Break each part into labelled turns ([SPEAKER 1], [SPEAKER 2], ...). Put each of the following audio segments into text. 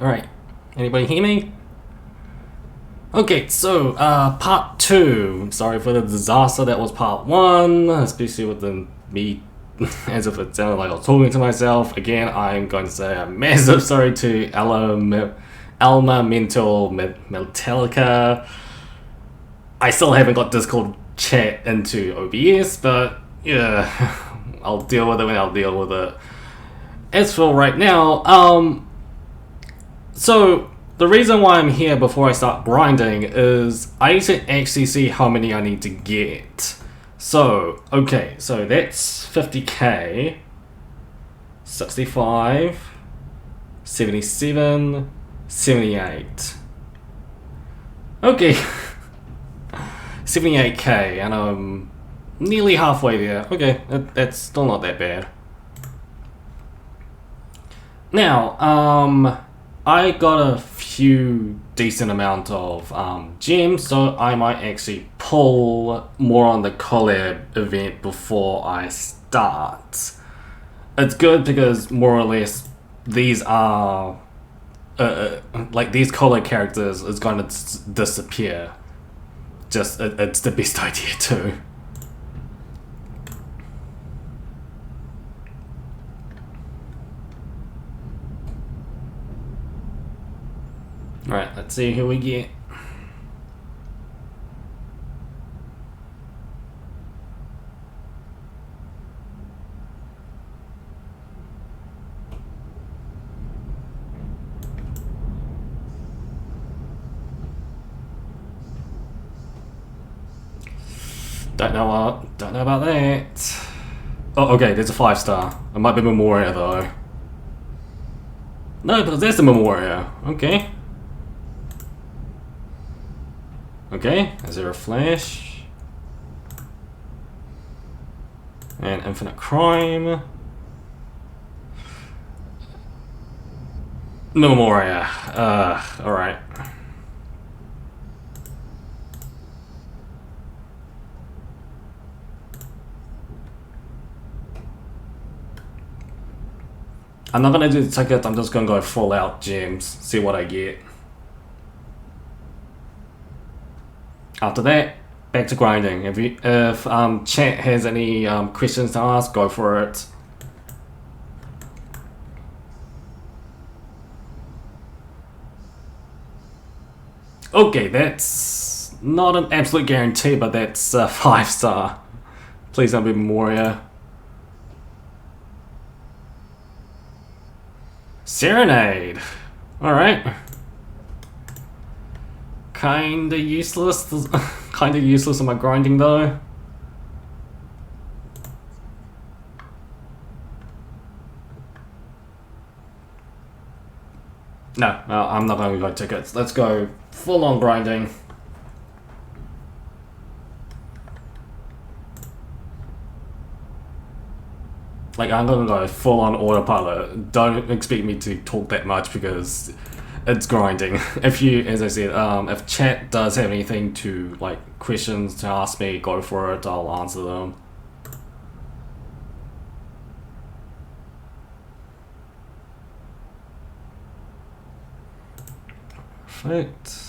[SPEAKER 1] Alright, anybody hear me? Okay, so, part 2. Sorry for the disaster that was part 1, especially with me, as if it sounded like I was talking to myself. Again, I'm going to say a massive sorry to Alma Mental Metallica. I still haven't got Discord chat into OBS, but yeah, I'll deal with it when I'll deal with it. As for right now, so the reason why I'm here before I start grinding is I need to actually see how many I need to get. So, okay, so that's 50k, 65, 77, 78. Okay, 78k, and I'm nearly halfway there. Okay, that's still not that bad. Now, I got a few decent amount of gems, so I might actually pull more on the collab event before I start. It's good because more or less these are like these collab characters is going to disappear. Just it's the best idea too. Alright, let's see who we get. Don't know about that. Oh, okay, there's a 5-star. It might be Memoria though. No, but there's the Memoria. Okay. Okay, is there a flash? And infinite crime. Memoria. Alright. I'm not gonna do the ticket, I'm just gonna go full out gems, see what I get. After that, back to grinding. If chat has any questions to ask, go for it. Okay, that's not an absolute guarantee, but that's 5-star. Please don't be Memoria. Serenade. Alright. Kinda useless. Kinda useless in my grinding though. No, I'm not going to go tickets. Let's go full on grinding. Like, I'm gonna go full on autopilot. Don't expect me to talk that much because it's grinding. If you, as I said, if chat does have anything to, like, questions to ask me, go for it, I'll answer them. Perfect.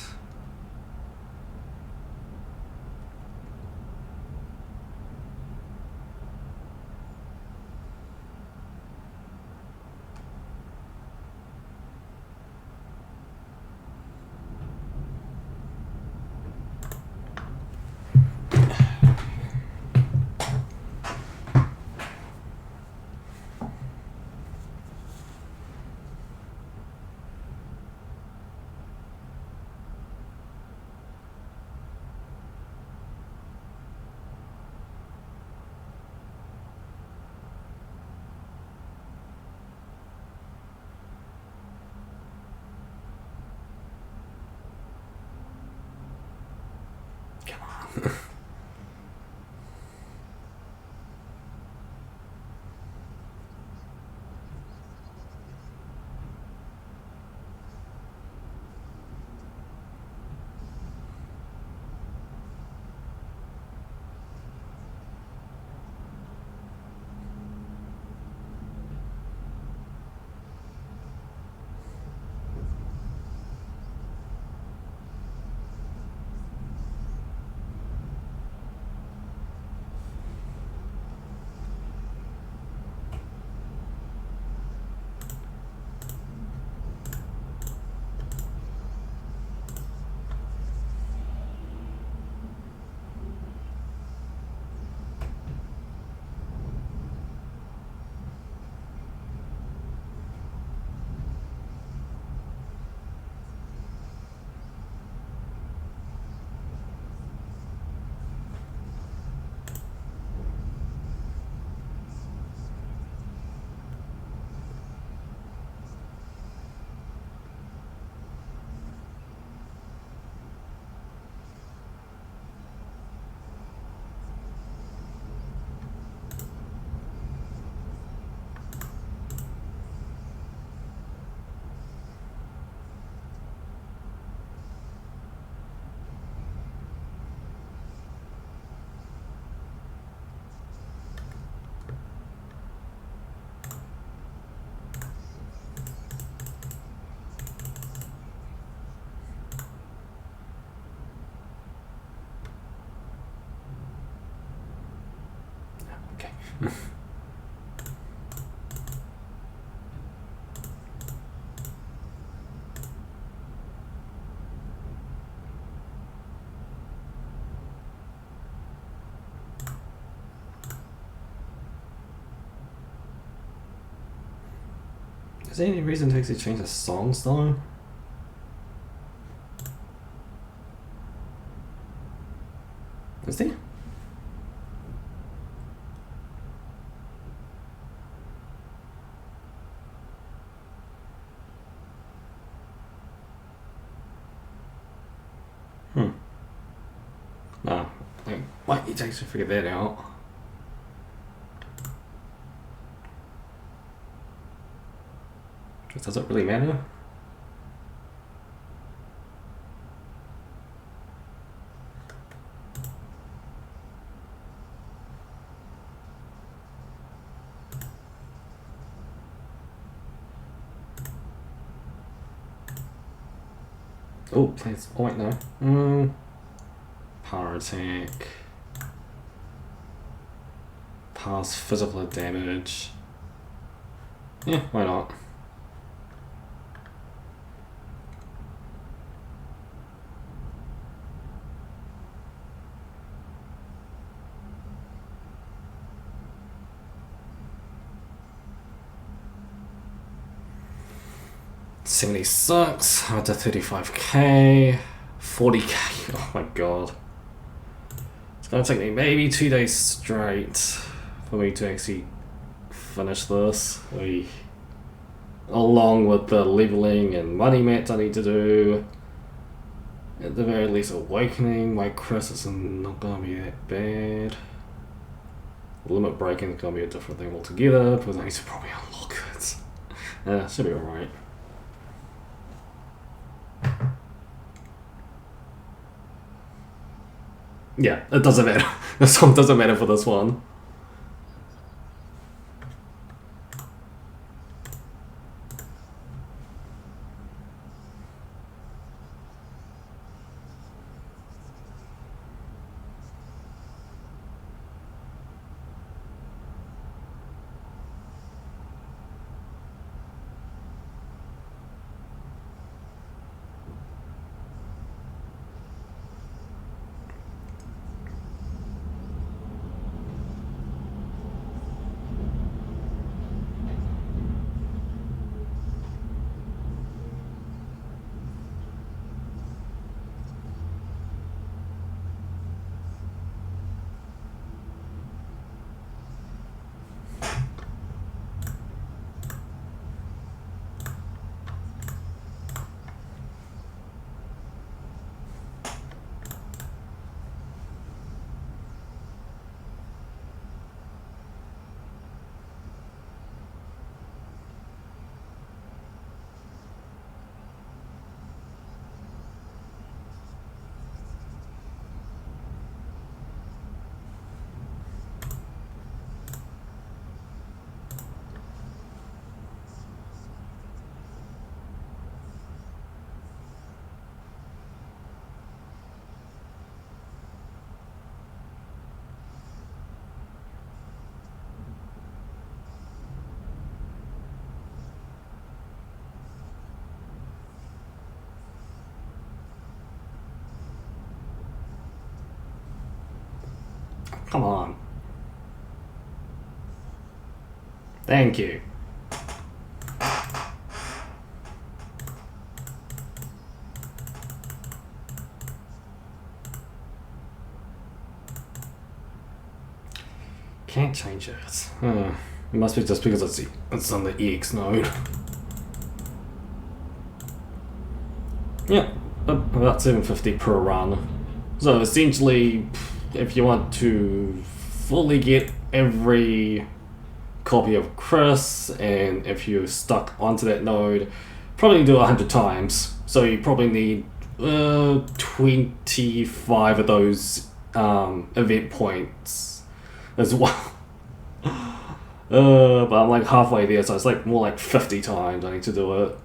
[SPEAKER 1] Come on. Is there any reason to actually change the songs though? Is there? No. I might need to actually figure that out. Does it really matter? Oh, please. Oh, wait, no. Power attack. Pass physical damage. Yeah, why not? $76 up to 35k, 40k. Oh my god. It's gonna take me maybe 2 days straight for me to actually finish this. Along with the leveling and money mats I need to do. At the very least, awakening my Chris is not gonna be that bad. Limit breaking is gonna be a different thing altogether because I need to probably unlock it. Should be alright. Yeah, it doesn't matter. The song doesn't matter for this one. Come on. Thank you. Can't change it. It must be just because it's on the EX node. Yeah, about 750 per run. So essentially, if you want to fully get every copy of Chris, and if you're stuck onto that node, probably do 100 times. So you probably need 25 of those event points as well. But I'm like halfway there, so it's like more like 50 times I need to do it.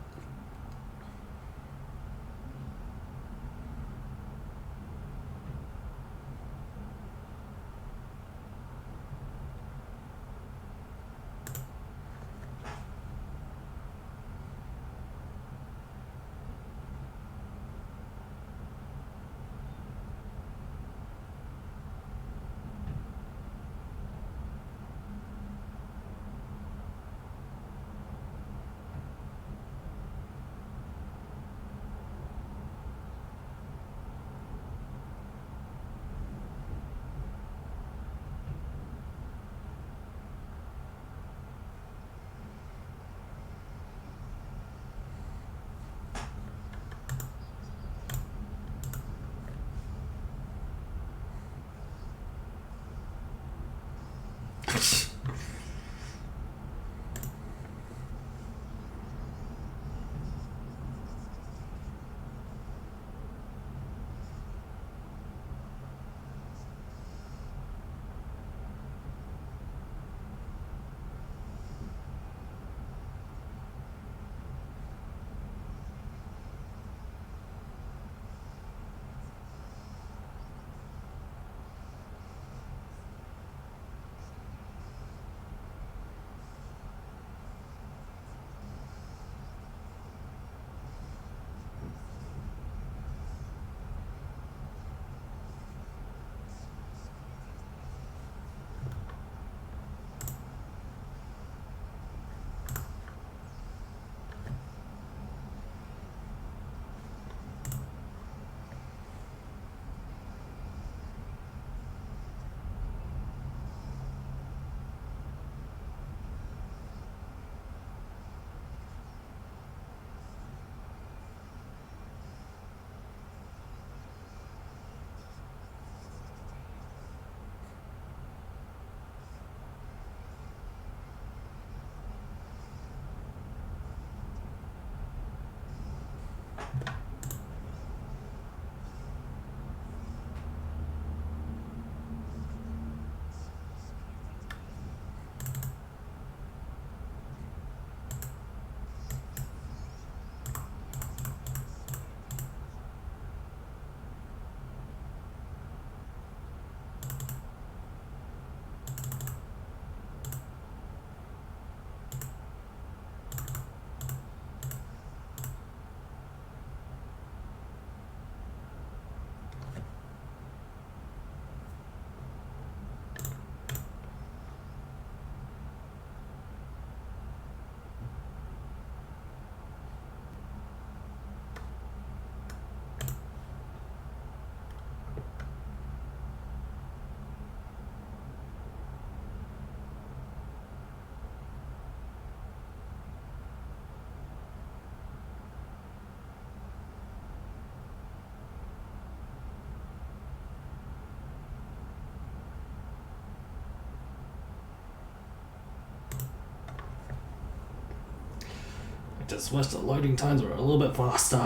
[SPEAKER 1] Just wish the loading times were a little bit faster.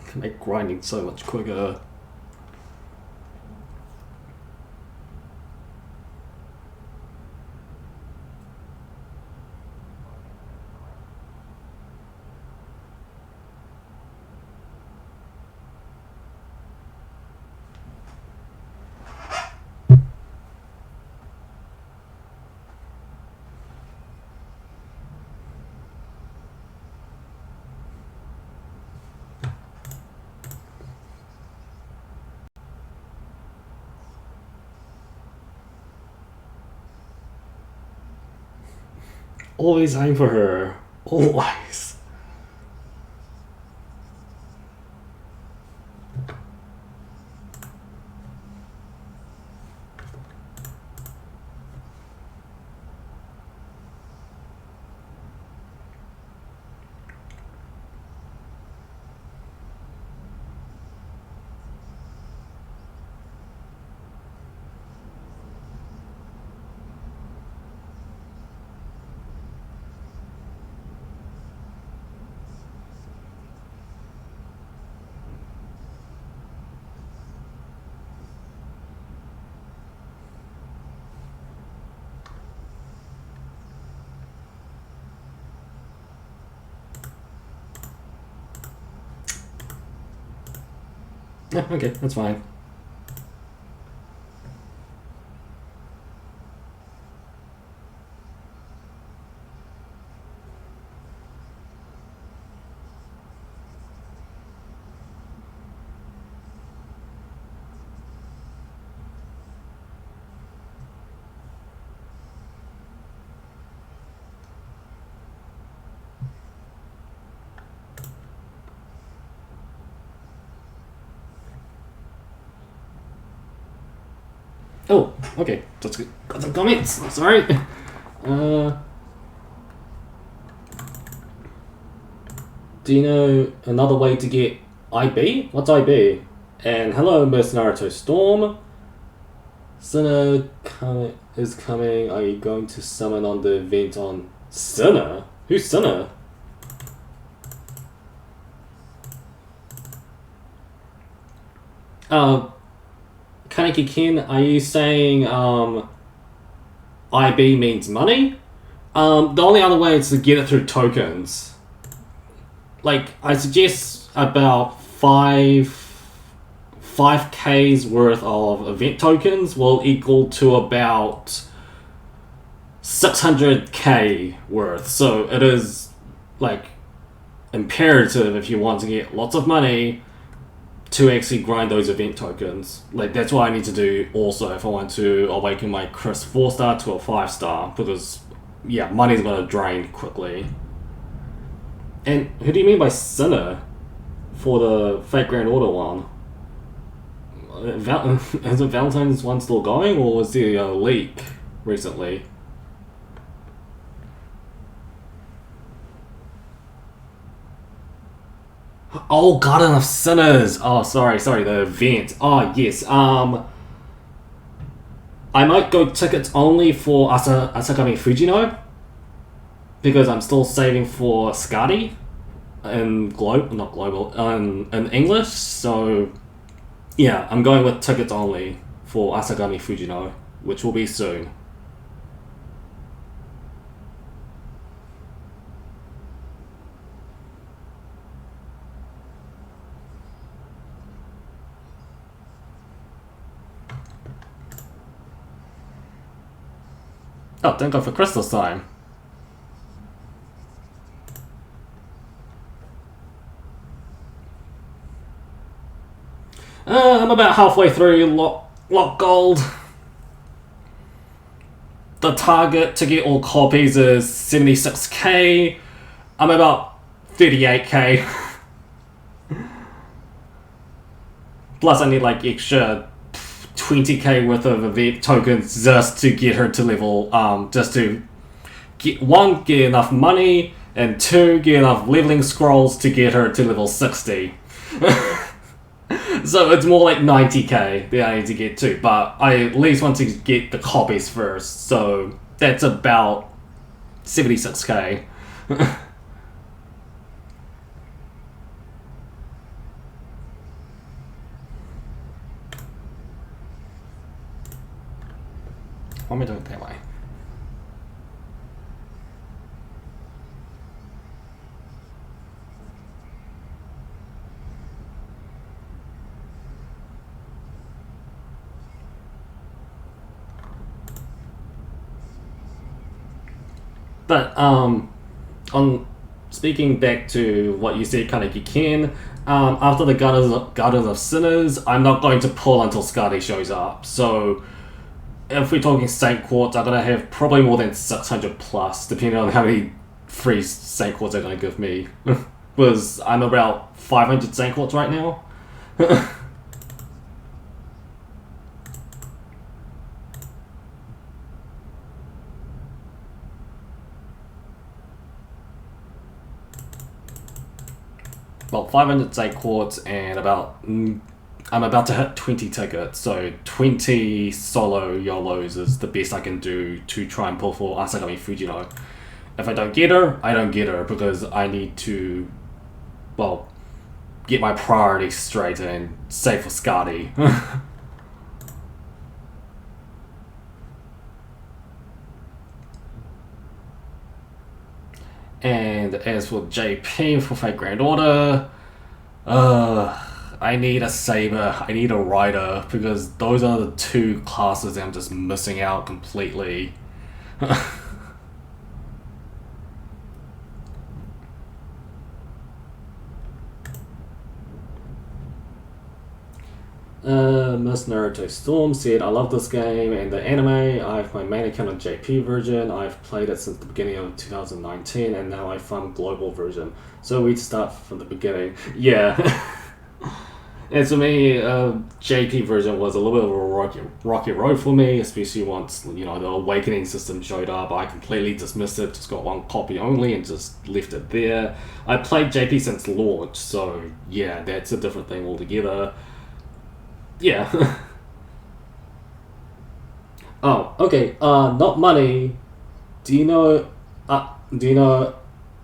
[SPEAKER 1] Can make grinding so much quicker. Always aim for her. Always. Yeah, okay, that's fine. Oh, okay, that's good. Got some comments, sorry. Do you know another way to get IB? What's IB? And hello, Miss Naruto Storm. Sinner is coming. Are you going to summon on the event on Sinner? Who's Sinner? Kaneki Ken, are you saying IB means money? The only other way is to get it through tokens. Like, I suggest about 5K's worth of event tokens will equal to about 600K worth. So it is, like, imperative if you want to get lots of money to actually grind those event tokens. Like, that's what I need to do also if I want to awaken my Chris 4-star to a 5-star, because, yeah, money's gonna drain quickly. And who do you mean by Sinner for the Fake Grand Order one? Is the Valentine's one still going, or was there a leak recently? Oh, Garden of Sinners! Oh, sorry, the event. Oh, yes, I might go tickets only for Asakami Fujino, because I'm still saving for Skadi in in English, so yeah, I'm going with tickets only for Asakami Fujino, which will be soon. Oh, thank God for Crystal's time. I'm about halfway through Lock Gold. The target to get all copies is 76K. I'm about 38K. Plus I need like extra 20K worth of event tokens just to get her to level, just to get enough money, and 2, get enough leveling scrolls to get her to level 60. So it's more like 90K that I need to get to, but I at least want to get the copies first, so that's about 76K. Why am I doing it that way? But on speaking back to what you said, kind of you can. After the Gardens of Sinners, I'm not going to pull until Skadi shows up. So if we're talking Saint Quartz, I'm gonna have probably more than 600 plus, depending on how many free Saint Quartz they're gonna give me. Because I'm about 500 Saint Quartz right now. Well, 500 Saint Quartz and I'm about to hit 20 tickets, so 20 solo YOLOs is the best I can do to try and pull for Asagami Fujino. If I don't get her, I don't get her, because I need to, well, get my priorities straight and save for Skadi. And as for JP, for Fate Grand Order, I need a Saber, I need a Rider, because those are the two classes I'm just missing out completely. Miss Naruto Storm said, I love this game and the anime. I have my main account on JP version. I've played it since the beginning of 2019 and now I found global version. So we'd start from the beginning. Yeah. And to me, JP version was a little bit of a rocky road for me, especially once, you know, the awakening system showed up. I completely dismissed it, just got one copy only and just left it there. I played JP since launch, so yeah, that's a different thing altogether. Yeah. Oh, okay. Not money. Do you know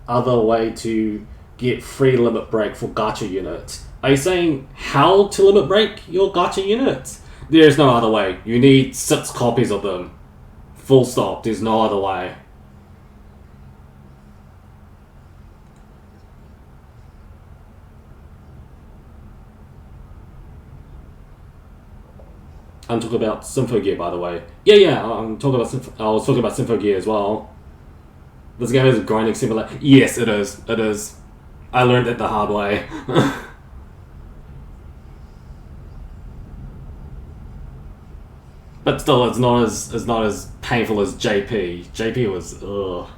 [SPEAKER 1] other way to get free limit break for gacha units? Are you saying how to limit break your gacha units? There's no other way. You need 6 copies of them. Full stop. There's no other way. I'm talking about Symphogear, by the way. Yeah, I'm talking about I was talking about Symphogear as well. This game is a grinding simulator. Yes, it is. It is. I learned it the hard way. But still, it's not as painful as JP. JP was ugh.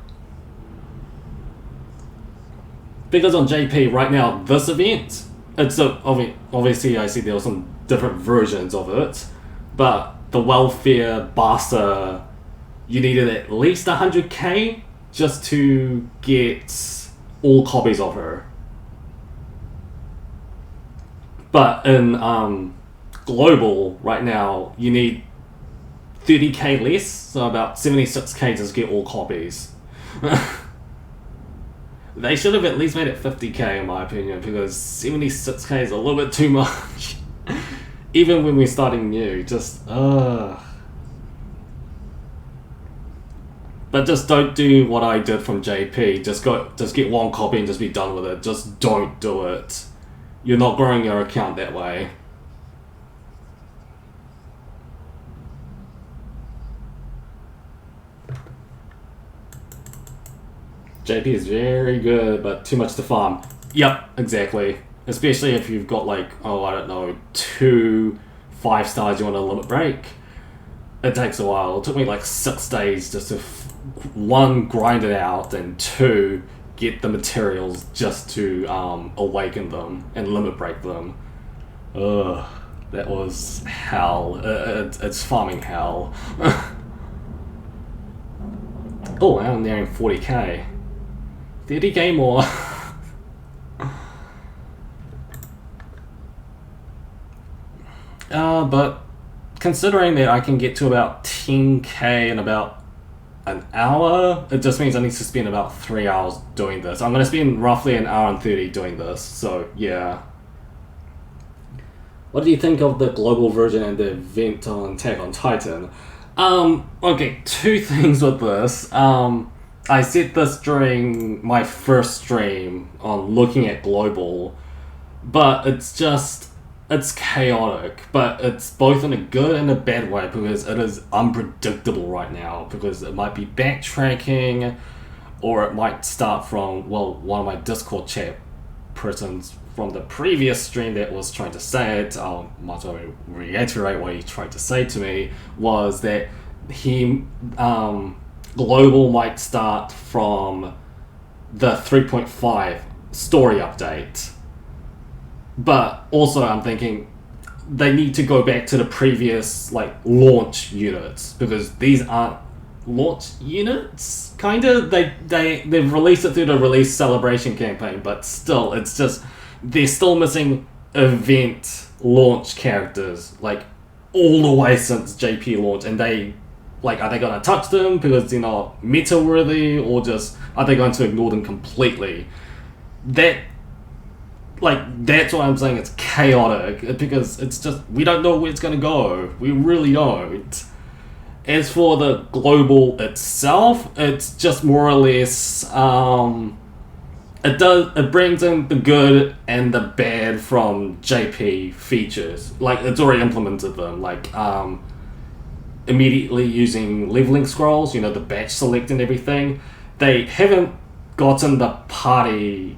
[SPEAKER 1] Because on JP right now, this event, it's obviously I see there were some different versions of it. But the welfare Basta, you needed at least 100k just to get all copies of her. But in global right now, you need 30k less, so about 76k just get all copies. They should have at least made it 50k in my opinion, because 76k is a little bit too much. Even when we're starting new, just But just don't do what I did from JP. Just get one copy and just be done with it. Just don't do it. You're not growing your account that way. JP is very good, but too much to farm. Yep, exactly. Especially if you've got like, oh, I don't know, 2 5 stars you want to limit break. It takes a while. It took me like 6 days just to 1, grind it out, and 2, get the materials just to awaken them and limit break them. Ugh, that was hell. It's farming hell. Oh, I'm nearing 40k. 30k more. But considering that I can get to about 10k in about an hour, it just means I need to spend about 3 hours doing this. I'm going to spend roughly an hour and 30 doing this, so yeah. What do you think of the global version and the event on Attack on Titan? Okay, two things with this. I said this during my first stream on looking at global, but it's chaotic, but it's both in a good and a bad way because it is unpredictable right now because it might be backtracking or it might start from, well, one of my Discord chat persons from the previous stream that was trying to say it, I'll might as well reiterate what he tried to say to me, was that he, global might start from the 3.5 story update. But also I'm thinking they need to go back to the previous like launch units because these aren't launch units, kinda. They've released it through the release celebration campaign, but still it's just they're still missing event launch characters like all the way since JP launch, and they like, are they gonna touch them because they're not meta worthy, or just are they going to ignore them completely? That's why I'm saying it's chaotic, because it's just, we don't know where it's going to go. We really don't. As for the global itself, it's just more or less, it brings in the good and the bad from JP features. Like, it's already implemented them, like, immediately using leveling scrolls, you know, the batch select and everything. They haven't gotten the party...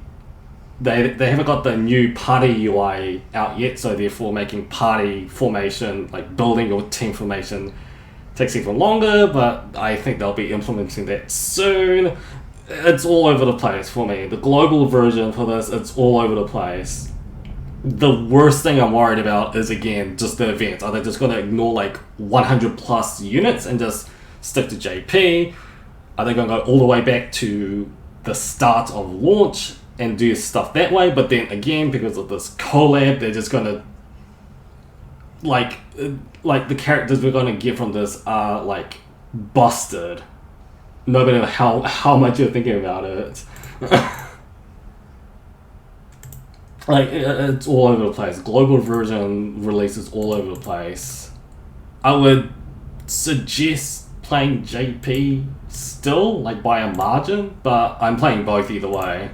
[SPEAKER 1] They haven't got the new party UI out yet, so therefore making party formation, like building your team formation, takes even longer, but I think they'll be implementing that soon. It's all over the place for me. The global version for this, it's all over the place. The worst thing I'm worried about is, again, just the events. Are they just going to ignore like 100 plus units and just stick to JP? Are they going to go all the way back to the start of launch and do stuff that way? But then again, because of this collab, they're just gonna like the characters we're gonna get from this are like busted. No matter how much you're thinking about it. Like, it's all over the place. Global version releases all over the place. I would suggest playing JP still, like by a margin, but I'm playing both either way.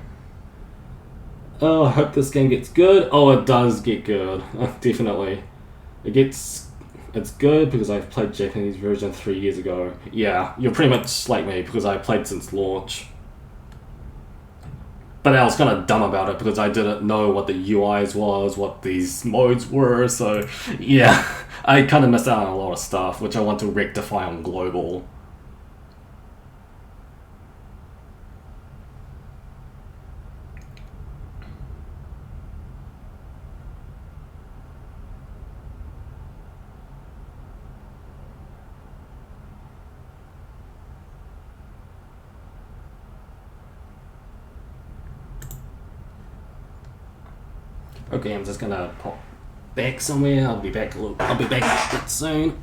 [SPEAKER 1] Oh, I hope this game gets good. Oh, it does get good. Definitely. It's good because I've played Japanese version 3 years ago. Yeah, you're pretty much like me because I played since launch. But I was kind of dumb about it because I didn't know what the UIs was, what these modes were, so yeah. I kind of missed out on a lot of stuff, which I want to rectify on global. Okay, I'm just gonna pop back somewhere. I'll be back soon.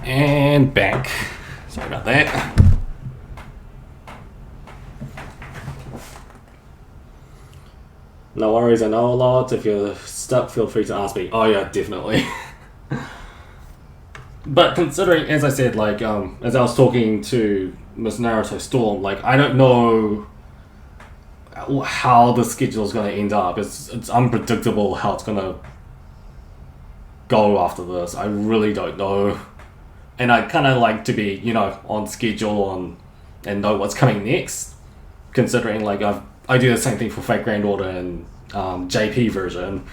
[SPEAKER 1] And back. Sorry about that. No worries, I know a lot. If you're stuck, feel free to ask me. Oh yeah, definitely. But considering, as I said, like, as I was talking to Miss Naruto Storm, like, I don't know how the schedule is going to end up. It's unpredictable how it's going to go after this. I really don't know. And I kind of like to be, on schedule and know what's coming next. Considering, like, I do the same thing for Fate Grand Order and JP version.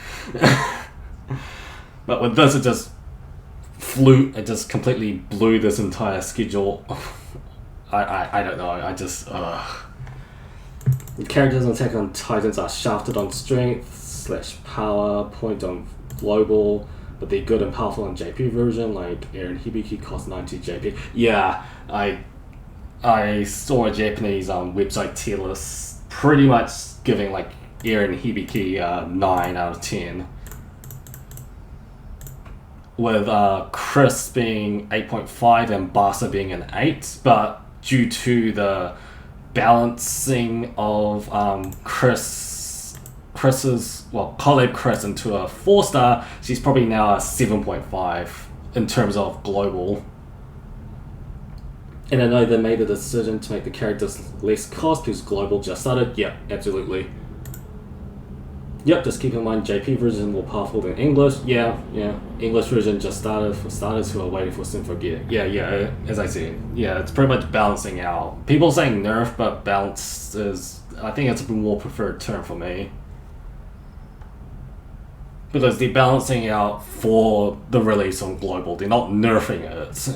[SPEAKER 1] But with this, it just completely blew this entire schedule. I don't know, The characters on Attack on Titans are shafted on strength / power, point on global, but they're good and powerful in JP version, like Eren Hibiki cost 90 JP. Yeah, I saw a Japanese website tier list pretty much giving like Eren Hibiki 9 out of 10. With Chris being 8.5 and Basa being an 8, but due to the balancing of Collab Chris into a 4-star, she's probably now a 7.5 in terms of global. And I know they made a decision to make the characters less cost because global just started. Yeah, absolutely. Yep, just keep in mind JP version more powerful than English. Yeah. English version just started for starters who are waiting for Symphogear. Yeah, as I said. Yeah, it's pretty much balancing out. People saying nerf, but balance is, I think it's a more preferred term for me. Because they're balancing out for the release on global. They're not nerfing it.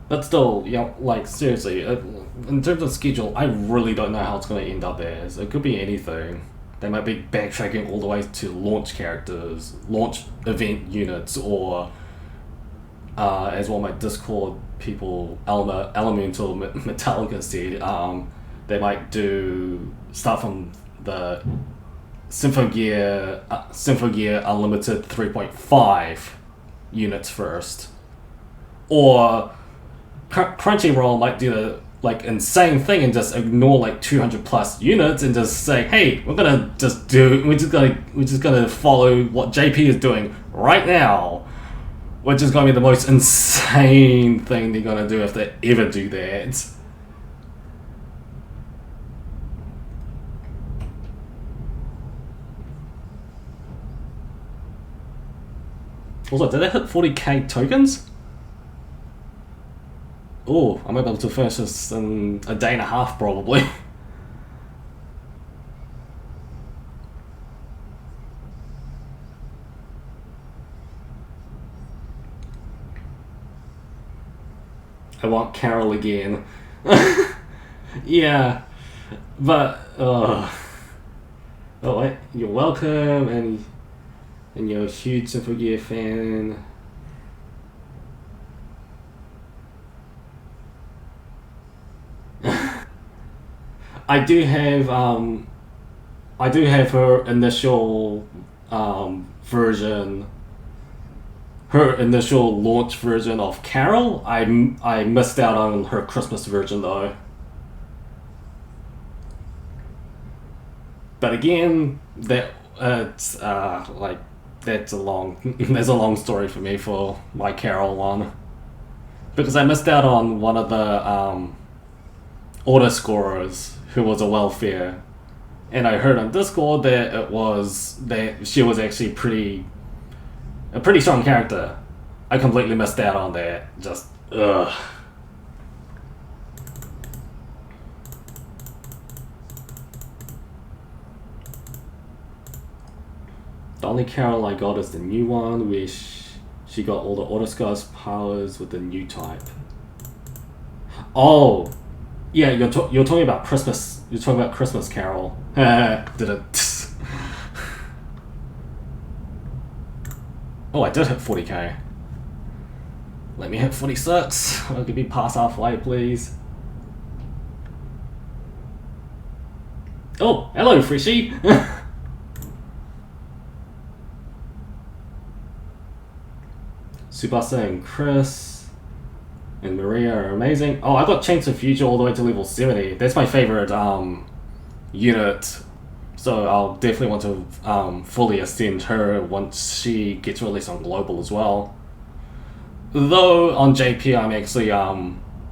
[SPEAKER 1] But still, like, seriously, in terms of schedule, I really don't know how it's going to end up as. It could be anything. They might be backtracking all the way to launch characters, launch event units, or, as one of my Discord people, Elemental Metallica said, they might start from the Symphogear Unlimited 3.5 units first. Or Crunchyroll might do the insane thing and just ignore like 200 plus units and just say, hey, we're just gonna follow what JP is doing right now, which is gonna be the most insane thing they're gonna do if they ever do that. Also, did I hit 40k tokens? Oh, I might be able to finish this in a day and a half, probably. I want Carol again. Yeah, but you're welcome, and you're a huge Symphogear fan. I do have her initial version, her initial launch version of Carol. I missed out on her Christmas version though. But again, that's a long there's a long story for me for my Carol one, because I missed out on one of the auto scorers who was a welfare, and I heard on Discord that she was actually a pretty strong character. I completely missed out on that. Just ugh. The only Carol I got is the new one, where she got all the autoscars powers with the new type. Oh. Yeah, you're talking about Christmas. You're talking about Christmas Carol. Did it? Oh, I did hit 40k. Let me hit 46. I'll give me past halfway, please. Oh, hello, Freshy. Tsubasa and Chris and Maria are amazing. Oh, I got Change the Future all the way to level 70. That's my favorite unit. So I'll definitely want to fully ascend her once she gets released on Global as well. Though on JP I'm actually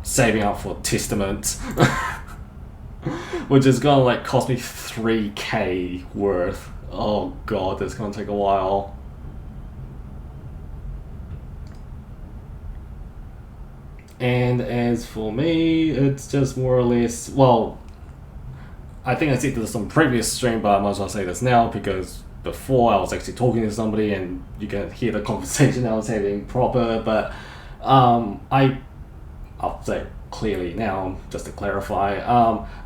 [SPEAKER 1] saving up for Testament. Which is gonna like cost me 3k worth. Oh god, that's gonna take a while. And as for me, it's just more or less, well, I think I said this on previous stream, but I might as well say this now because before I was actually talking to somebody and you can hear the conversation I was having proper, but I'll say clearly now, just to clarify,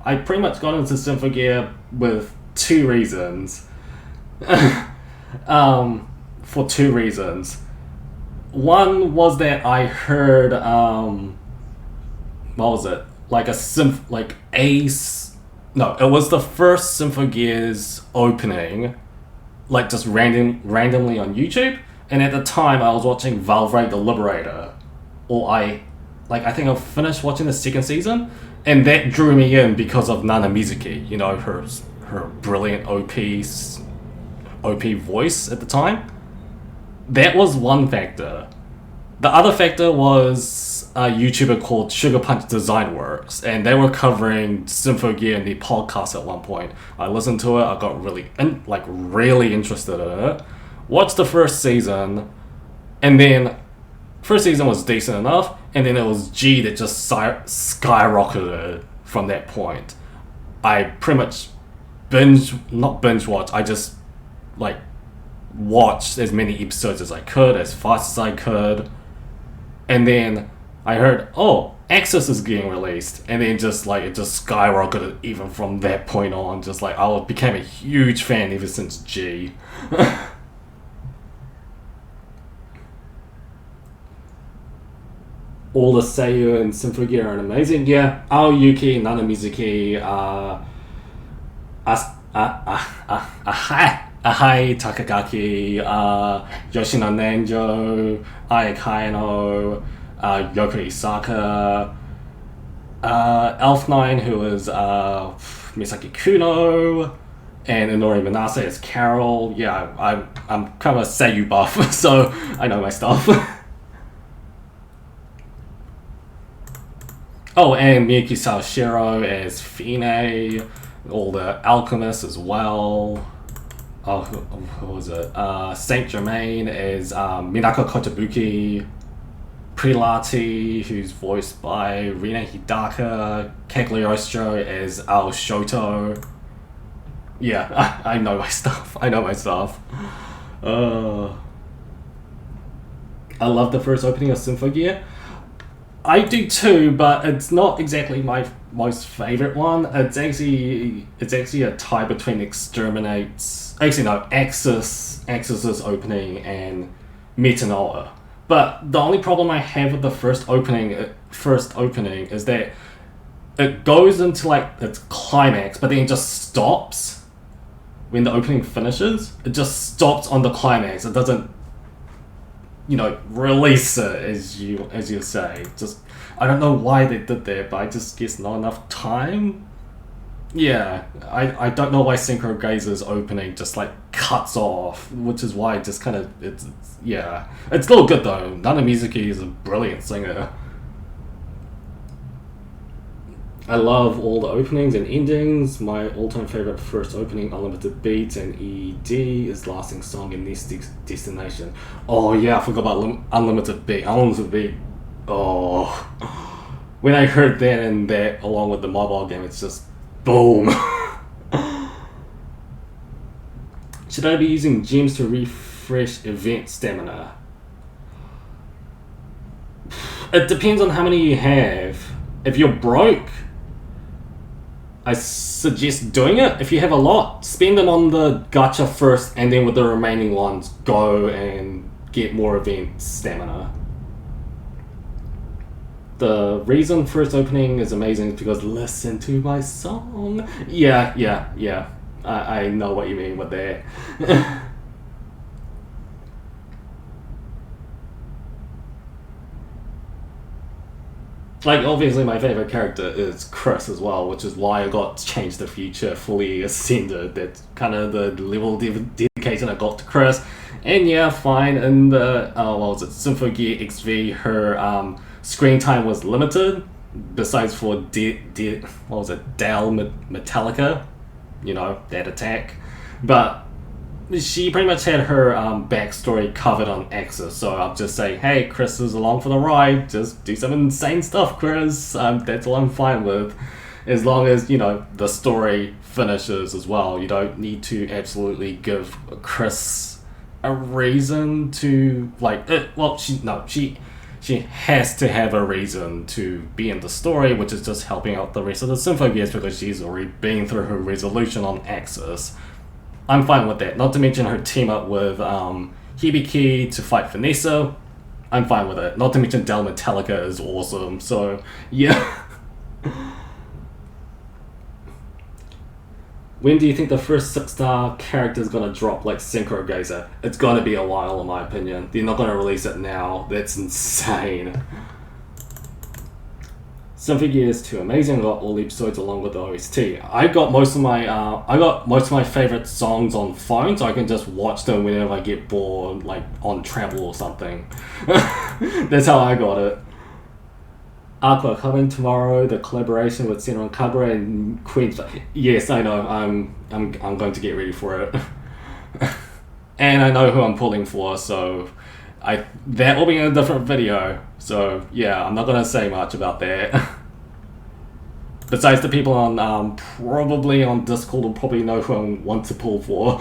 [SPEAKER 1] I pretty much got into Symphogear with 2 reasons. For 2 reasons. One was that I heard, what was it? Like it was the first Symphogears opening, like just randomly on YouTube, and at the time I was watching Valvrave the Liberator, or I think I finished watching the 2nd season, and that drew me in because of Nana Mizuki, you know, her brilliant OP voice at the time. That was one factor. The other factor was a YouTuber called Sugar Punch Design Works, and they were covering Symphogear in the podcast at one point. I listened to it, I got really interested in it. Watched the first season, and then first season was decent enough, and then it was G that just skyrocketed from that point. I pretty much not binge watch, I just like watched as many episodes as I could, as fast as I could, and then I heard, oh, Axis is getting released, and then it just skyrocketed even from that point on. Just like I became a huge fan ever since G. All the Seiyu and Symphogear are amazing. Yeah, Aoyuki, Nana Mizuki, Ahai Takagaki, Yoshino Nanjo, Ai Kaino, Yoko Isaka, Elf9, who is Misaki Kuno, and Inori Manase as Carol. Yeah, I'm kind of a Seiyu buff, so I know my stuff. Oh, and Miyuki Sawashiro as Fine, all the alchemists as well. Oh, who was it? Saint Germain as Minako Kotobuki, Prelati, who's voiced by Rina Hidaka, Cagliostro as Al Shoto. Yeah, I know my stuff. I love the first opening of Symphogear. I do too, but it's not exactly my most favorite one. It's actually a tie between Axis's opening and Metanoia. But the only problem I have with the first opening is that it goes into like its climax, but then it just stops when the opening finishes. It just stops on the climax. It doesn't, release it, as you say. Just, I don't know why they did that, but I just guess not enough time. Yeah, I don't know why Synchro Gazer's opening just like cuts off, which is why it just kind of it's still good though. Nana Mizuki is a brilliant singer. I love all the openings and endings. My all-time favorite first opening, Unlimited Beats and ED, is Lasting Song in This Destination. Oh yeah, I forgot about Unlimited Beat. Oh, when I heard that and that along with the mobile game, it's just boom. Should I be using gems to refresh event stamina? It depends on how many you have. If you're broke, I suggest doing it. If you have a lot, spend them on the gacha first, and then with the remaining ones, go and get more event stamina. The reason first opening is amazing is because listen to my song. Yeah. I know what you mean with that. Like, obviously my favorite character is Chris as well, which is why I got Change the Future fully ascended. That's kind of the level of dedication I got to Chris. And yeah, fine, in the, what was it, Symphogear XV, her screen time was limited, besides for what was it, Dell Metallica, you know, that attack. But she pretty much had her backstory covered on Axis, so I'll just say, hey, Chris is along for the ride, just do some insane stuff, Chris. That's all I'm fine with, as long as, you know, the story finishes as well. You don't need to absolutely give Chris a reason to, like, she has to have a reason to be in the story, which is just helping out the rest of the Symphogears because she's already been through her resolution on Axis. I'm fine with that. Not to mention her team up with Hibiki to fight Vanessa. I'm fine with it. Not to mention Del Metallica is awesome. So, yeah. When do you think the first 6-star character is going to drop like Synchro Gazer? It's going to be a while in my opinion. They're not going to release it now. That's insane. Symphogear is too amazing. I got all the episodes along with the OST. I got most of my favorite songs on phone, so I can just watch them whenever I get bored, like on travel or something. That's how I got it. Aqua coming tomorrow. The collaboration with Senran Kagura and Queen's. Yes, I know. I'm going to get ready for it, and I know who I'm pulling for. So that will be in a different video. So yeah, I'm not gonna say much about that. Besides the people on probably on Discord will probably know who I want to pull for.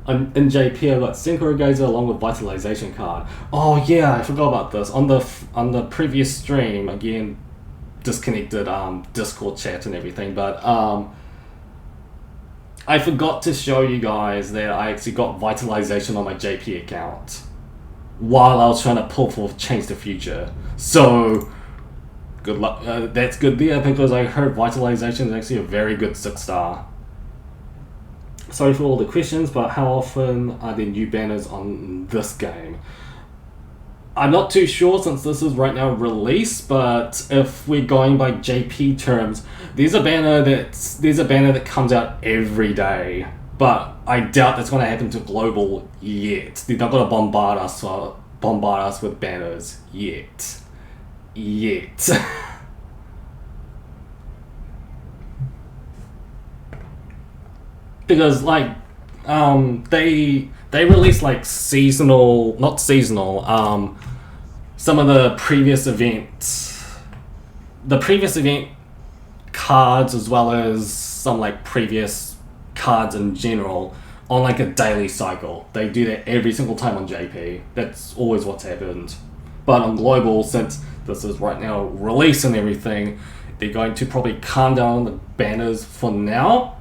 [SPEAKER 1] In JP I got Synchro Gazer along with Vitalization card. Oh yeah, I forgot about this. On the previous stream, again, disconnected Discord chat and everything, but I forgot to show you guys that I actually got Vitalization on my JP account while I was trying to pull for Change the Future. So good luck. That's good there because I heard Vitalization is actually a very good 6-star. Sorry for all the questions, but how often are there new banners on this game? I'm not too sure since this is right now released, but if we're going by JP terms, there's a banner that comes out every day. But I doubt that's going to happen to global yet. They're not going to bombard us with banners yet. Because like they release like not seasonal, some of the previous event cards as well as some like previous cards in general on like a daily cycle. They do that every single time on JP. That's always what's happened. But on global, since this is right now release and everything, they're going to probably calm down the banners for now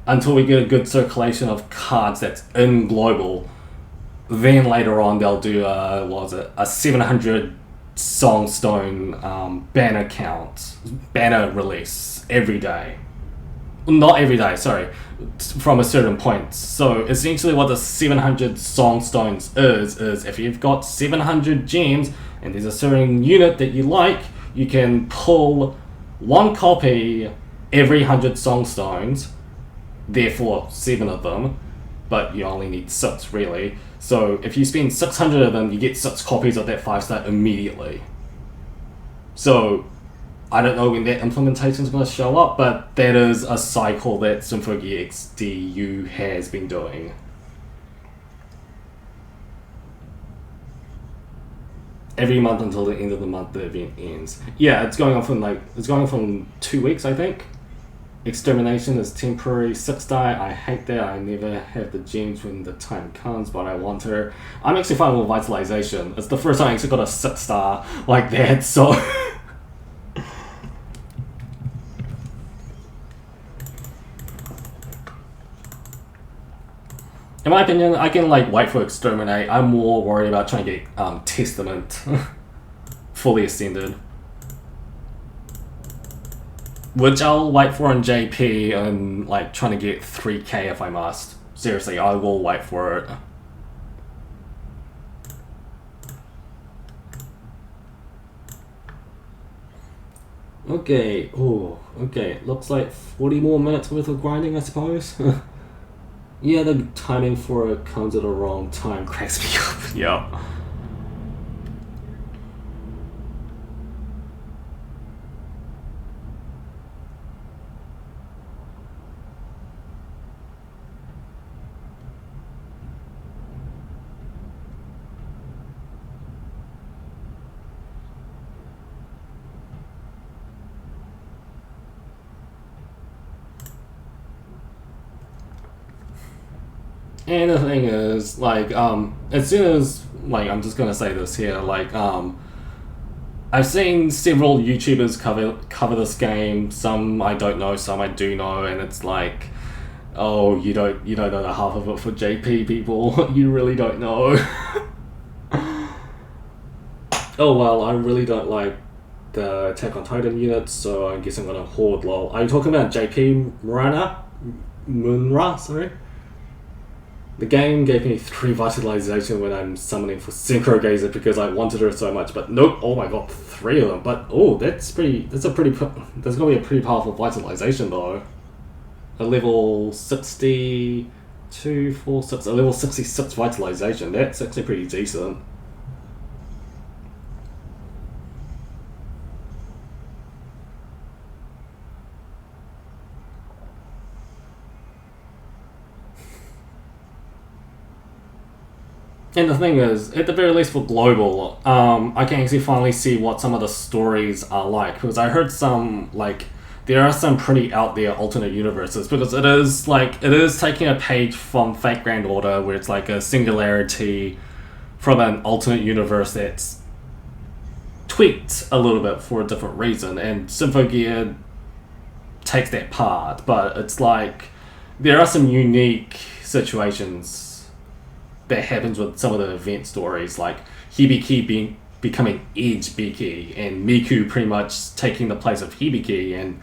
[SPEAKER 1] until we get a good circulation of cards that's in global. Then later on they'll do a 700 Songstone banner release every day. Not every day, sorry, from a certain point. So essentially what the 700 Songstones is if you've got 700 gems and there's a certain unit that you like, you can pull one copy every 100 Songstones, therefore 7 of them, but you only need 6 really. So if you spend 600 of them, you get 6 copies of that 5-star immediately. So I don't know when that implementation is going to show up, but that is a cycle that Symphogear XDU has been doing. Every month until the end of the month the event ends. Yeah, it's going on from 2 weeks, I think. Extermination is temporary 6-star. I hate that. I never have the gems when the time comes, but I want her. I'm actually fine with Vitalization. It's the first time I actually got a 6-star like that, so in my opinion, I can like wait for Exterminate. I'm more worried about trying to get Testament fully ascended, which I'll wait for on JP and like trying to get 3k if I must. Seriously, I will wait for it. Okay, oh, okay. Looks like 40 more minutes worth of grinding, I suppose. Yeah, the timing for it comes at the wrong time. Cracks me up. Yeah. And the thing is, like, as soon as, like, I'm just gonna say this here, like, I've seen several YouTubers cover this game. Some I don't know, some I do know, and it's like, oh, you don't know the half of it for JP people. You really don't know. Oh well, I really don't like the Attack on Titan units, so I guess I'm gonna hoard lol. Are you talking about JP Munra, sorry? The game gave me 3 vitalization when I'm summoning for Synchro Gazer because I wanted her so much, but nope, oh my god, 3 of them. But oh, that's gonna be a pretty powerful vitalization though. A level 62, 4, 6, a level 66 vitalization, that's actually pretty decent. And the thing is, at the very least for global, I can actually finally see what some of the stories are like, because I heard some, like, there are some pretty out there alternate universes, because it is taking a page from Fate Grand Order, where it's like a singularity from an alternate universe that's tweaked a little bit for a different reason, and Symphogear takes that part, but it's like, there are some unique situations that happens with some of the event stories, like Hibiki becoming Edge Biki, and Miku pretty much taking the place of Hibiki, and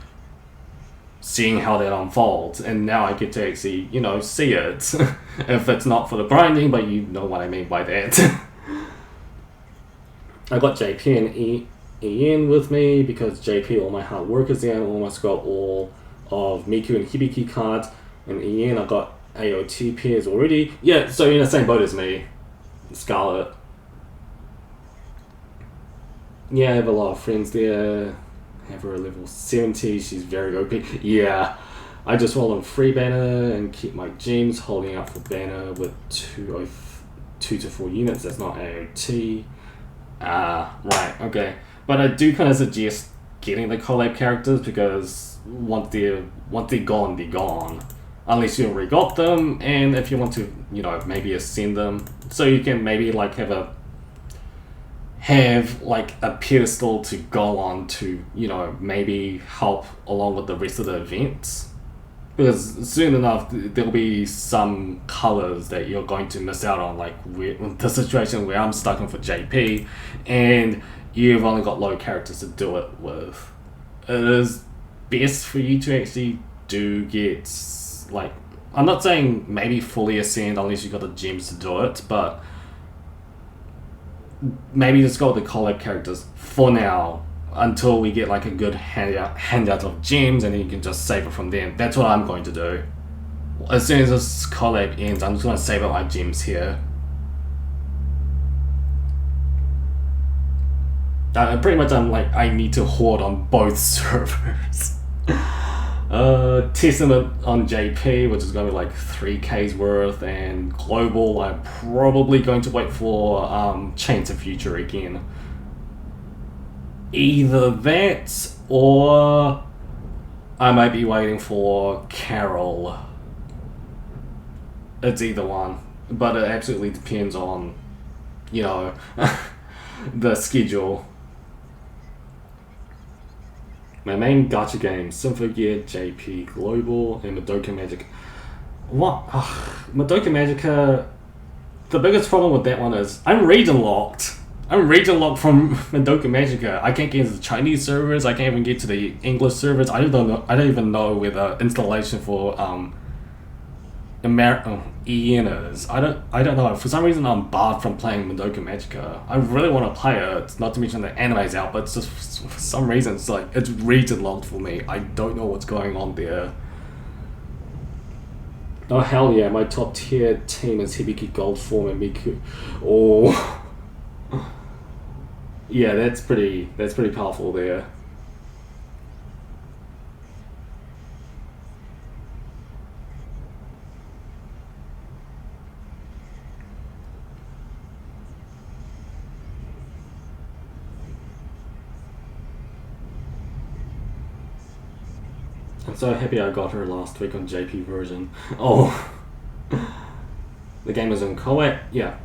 [SPEAKER 1] seeing how that unfolds. And now I get to actually, see it. If it's not for the grinding, but you know what I mean by that. I got JP and Ian with me because JP, all my hard work is there, and almost got all of Miku and Hibiki cards, and Ian, I got AOT pairs already. Yeah, so you're in the same boat as me, Scarlet. Yeah, I have a lot of friends there. Have her at level 70, she's very OP. Yeah, I just roll on free banner and keep my gems holding out for banner with 2 to 4 units. That's not AOT. Right, okay. But I do kind of suggest getting the collab characters, because once they're gone, they're gone. Unless you already got them, and if you want to, maybe ascend them, so you can maybe like have like a pedestal to go on to, maybe help along with the rest of the events. Because soon enough, there'll be some colors that you're going to miss out on, like the situation where I'm stuck in for JP, and you've only got low characters to do it with. It is best for you to actually do get, like, I'm not saying maybe fully ascend unless you've got the gems to do it, but maybe just go with the collab characters for now until we get like a good handout of gems, and then you can just save it from there. That's what I'm going to do. As soon as this collab ends, I'm just going to save up my gems here. Pretty much I need to hoard on both servers. Testament on JP, which is going to be like 3K's worth, and global, I'm probably going to wait for Chains of Future again. Either that, or I might be waiting for Carol. It's either one, but it absolutely depends on, the schedule. My main gacha games: Symphogear, JP, Global, and Madoka Magic. What? Madoka Magica, the biggest problem with that one is I'm region locked. I'm region locked from Madoka Magica. I can't get into the Chinese servers, I can't even get to the English servers. I don't even know where the installation for Ianers. I don't know. For some reason, I'm barred from playing Madoka Magica. I really want to play it. Not to mention the anime's out, but it's just for some reason it's like it's region locked for me. I don't know what's going on there. Oh hell yeah! My top tier team is Hibiki Gold Form and Miku. Oh, yeah, that's pretty powerful there. I'm so happy I got her last week on JP version. Oh, the game is in co-op. Yeah.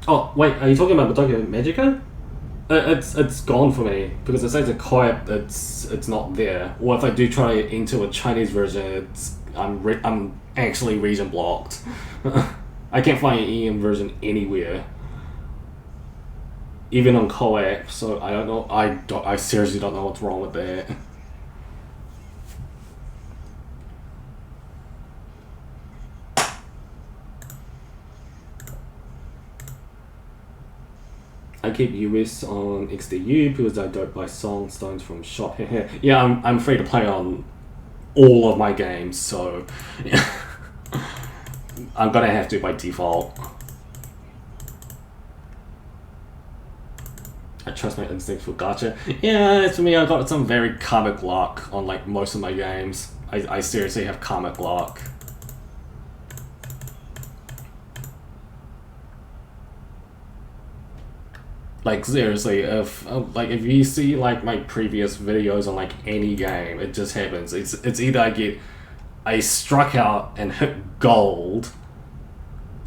[SPEAKER 1] Oh wait, are you talking about Madoka Magica? It's gone for me because it says a co-op. It's not there. Or if I do try into a Chinese version, I'm actually region blocked. I can't find an EM version anywhere, even on co-op. So I don't know. I seriously don't know what's wrong with that. I keep US on XDU because I don't buy song stones from shop. Yeah, I'm free to play on all of my games, so yeah. I'm gonna have to by default. I trust my instincts for gacha. Yeah, it's for me. I got some very karmic luck on like most of my games. I seriously have karmic luck. Like seriously, if you see like my previous videos on like any game, it just happens. It's either I struck out and hit gold,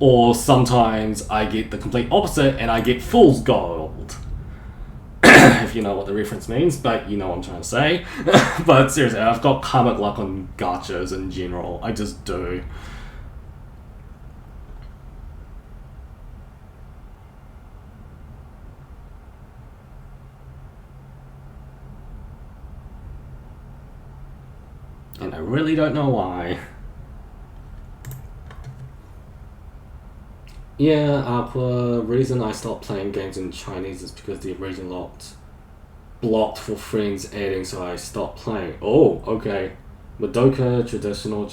[SPEAKER 1] or sometimes I get the complete opposite and I get fool's gold. If you know what the reference means, but you know what I'm trying to say. But seriously, I've got karmic luck on gachas in general. I just do. And I really don't know why. Yeah, Aqua, reason I stopped playing games in Chinese is because the region blocked for friends adding, so I stopped playing. Oh, okay. Madoka, traditional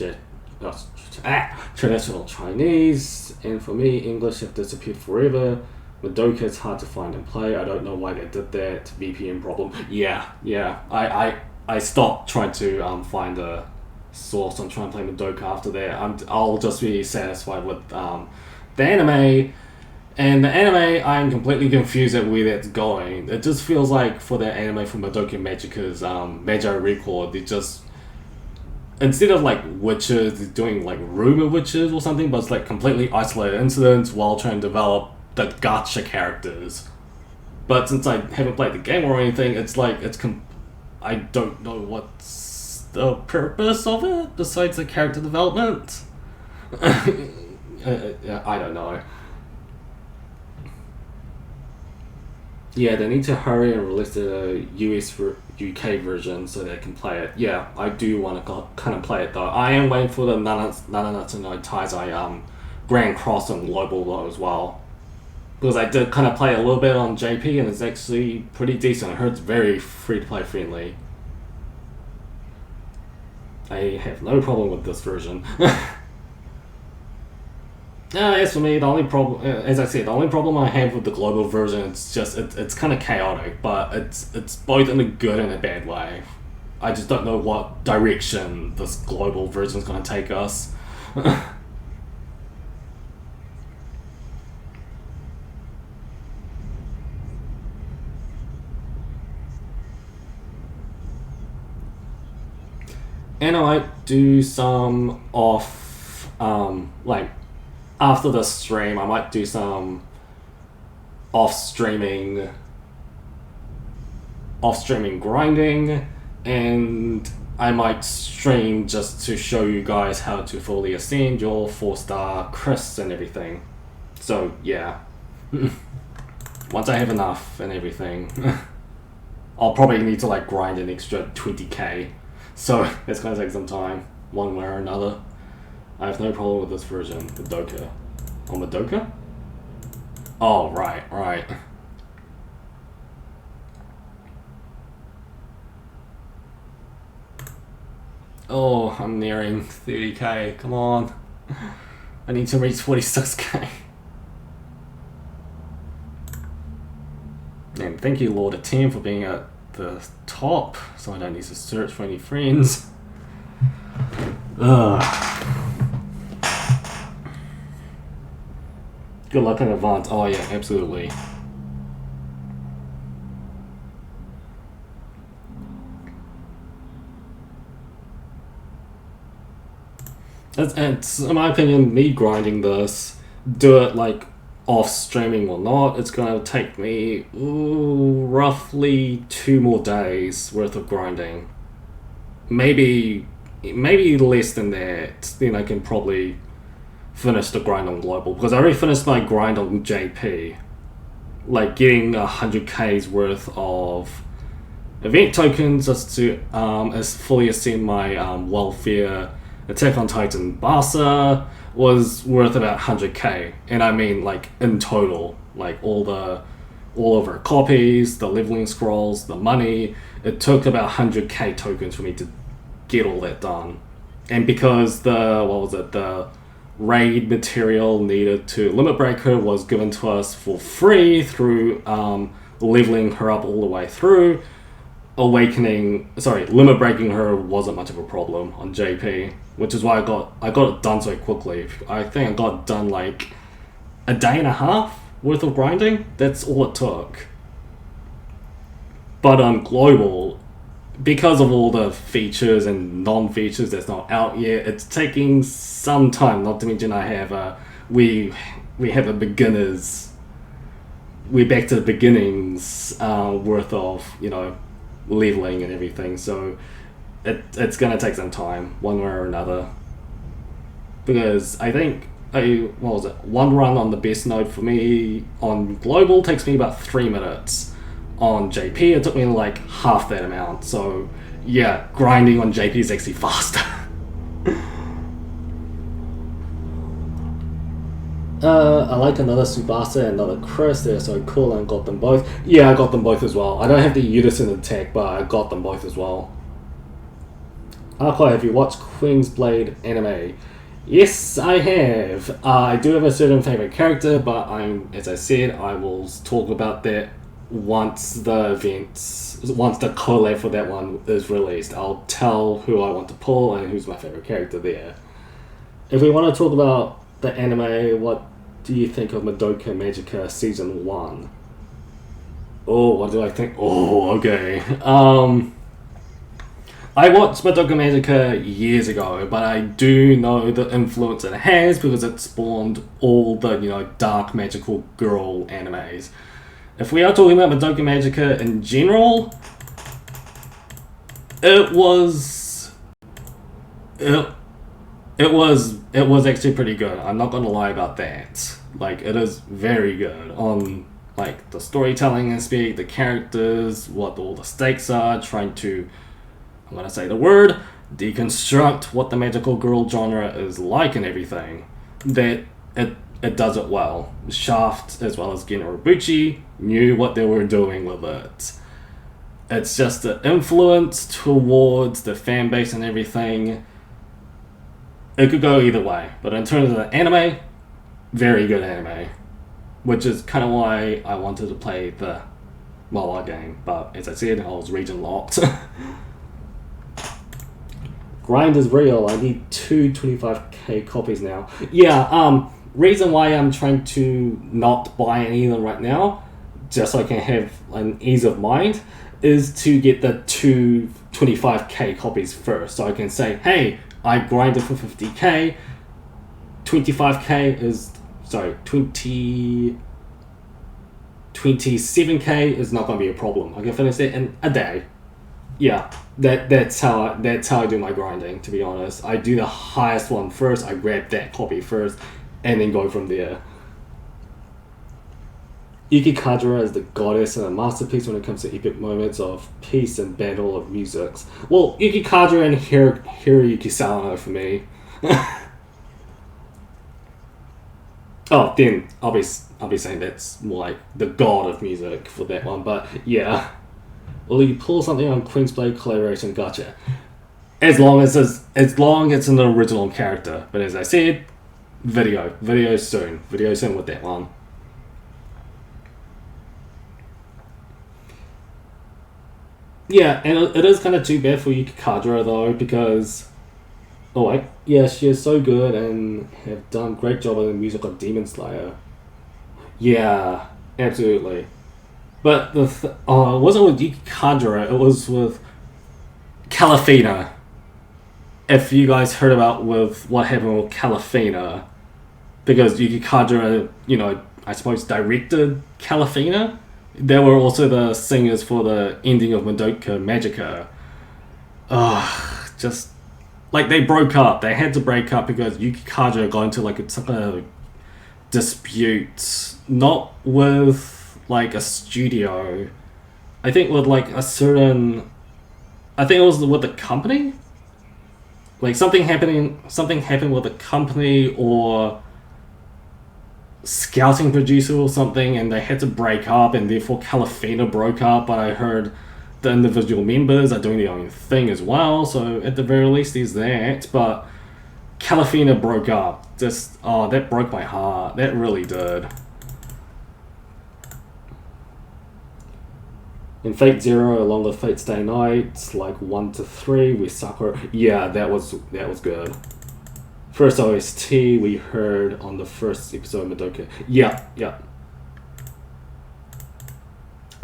[SPEAKER 1] Chinese, and for me, English have disappeared forever. Madoka is hard to find and play. I don't know why they did that. VPN problem. Yeah. I stopped trying to find a source on trying to play Madoka after that. I'll just be satisfied with the anime. And the anime, I'm completely confused at where that's going. It just feels like for the anime from Madoka Magica's Magi Record, they just, instead of like witches, they're doing like rumor witches or something, but it's like completely isolated incidents while trying to develop the gacha characters. But since I haven't played the game or anything, it's like I don't know what's the purpose of it besides the character development. I don't know. Yeah, they need to hurry and release the UK version so they can play it. Yeah, I do want to kind of play it though. I am waiting for the Nanatsu no Taizai Grand Cross and Global though as well. Because I did kind of play a little bit on JP and it's actually pretty decent. I heard it's very free-to-play friendly. I have no problem with this version. As for me, the only problem, as I said, the only problem I have with the global version, it's just it's kind of chaotic, but it's both in a good and a bad way. I just don't know what direction this global version is going to take us. And I might do some off, like, after the stream, I might do some off-streaming grinding, and I might stream just to show you guys how to fully ascend your 4-star crests and everything. So, yeah. Once I have enough and everything, I'll probably need to, like, grind an extra 20k. So, it's gonna take some time, one way or another. I have no problem with this version. Madoka. Oh, Madoka? Oh, right, right. Oh, I'm nearing 30k. Come on. I need to reach 46k. And thank you, Lord of 10, for being at the top, so I don't need to search for any friends. Ugh. Good luck in advance. Oh yeah, absolutely. It's in my opinion, me grinding this, do it like off streaming or not, it's gonna take me roughly 2 more days worth of grinding. Maybe less than that. Then I can probably finish the grind on global, because I already finished my grind on JP, like getting 100k's worth of event tokens just to as fully ascend my welfare. Attack on Titan Basa was worth about 100k, and I mean like in total, like all of her copies, the leveling scrolls, the money. It took about 100k tokens for me to get all that done, and because the raid material needed to limit break her was given to us for free through leveling her up all the way through. Limit breaking her wasn't much of a problem on JP, which is why I got it done so quickly. I think I got it done like a day and a half worth of grinding. That's all it took. But on global, because of all the features and non-features that's not out yet, it's taking some time. Not to mention I have we have a beginners. We're back to the beginnings worth of leveling and everything, so it's gonna take some time one way or another, because I think one run on the best node for me on global takes me about 3 minutes. On JP it took me like half that amount, so yeah, grinding on JP is actually faster. I like another Tsubasa and another Chris. They're so cool, and got them both. Yeah, I got them both as well. I don't have the unison attack, but I got them both as well. Arco, have you watched Queen's Blade anime? Yes, I have. I do have a certain favorite character, but as I said, I will talk about that once the collab for that one is released. I'll tell who I want to pull and who's my favorite character there. If we want to talk about the anime, what do you think of Madoka Magica Season 1? Oh, what do I think? Oh, okay. I watched Madoka Magica years ago, but I do know the influence it has because it spawned all the, dark magical girl animes. If we are talking about Madoka Magica in general, it was actually pretty good. I'm not gonna lie about that. Like, it is very good on like the storytelling aspect, the characters, what all the stakes are, trying to, I'm gonna say the word, deconstruct what the magical girl genre is like and everything. That it does it well. Shaft as well as Gen Urobuchi knew what they were doing with it. It's just the influence towards the fan base and everything. It could go either way, but in terms of the anime, very good anime, which is kind of why I wanted to play the Wawa game, but as I said, I was region locked. Grind is real. I need 225k copies now. Yeah, reason why I'm trying to not buy any of them right now, just so I can have an ease of mind, is to get the 225k copies first, so I can say, hey, I grinded for 50k, 25k is, 27k is not going to be a problem. I can finish it in a day. Yeah, that's how I do my grinding, to be honest. I do the highest one first, I grab that copy first, and then go from there. Yuki Kajura is the goddess and a masterpiece when it comes to epic moments of peace and battle of musics. Well, Yuki Kajura and Hiroyuki Sawano for me. Oh, then I'll be saying that's more like the god of music for that one. But yeah, will you pull something on Queensblade collaboration? Gotcha. As long as it's an original character. But as I said, video soon with that one. Yeah, and it is kind of too bad for Yuki Kadra though, because yeah, she is so good and have done great job on the music of Demon Slayer. Yeah, absolutely. But it wasn't with Yuki Kadra, it was with Calafina. If you guys heard about with what happened with Calafina, because Yuki Kadra, I suppose directed Calafina. They were also the singers for the ending of Madoka Magica. Just like they broke up. They had to break up because Yuki Kaja got into like some kind of dispute, not with like a studio. I think with like a certain. I think it was with the company. Like something happened with the company or scouting producer or something, and they had to break up, and therefore Calafina broke up. But I heard the individual members are doing their own thing as well, so at the very least there's that. But Calafina broke up. That broke my heart. That really did. In Fate Zero, along with Fate Stay Night, like 1 to 3, we Sakura. Yeah, that was good. First OST we heard on the first episode of Madoka. Yeah.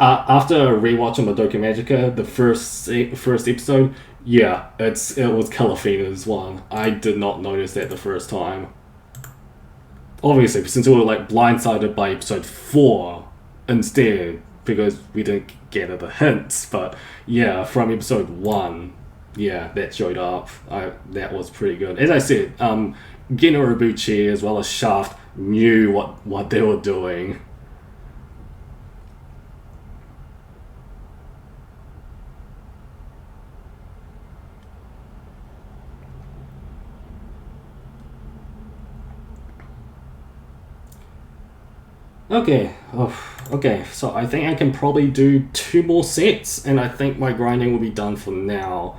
[SPEAKER 1] After rewatching Madoka Magica, the first episode, yeah, it was Calafina's one. I did not notice that the first time. Obviously, since we were like blindsided by episode 4 instead, because we didn't get the hints. But yeah, from episode 1. Yeah, that showed up. That was pretty good. As I said, Geno Ibuchi as well as Shaft knew what they were doing. Okay, so I think I can probably do 2 more sets, and I think my grinding will be done for now.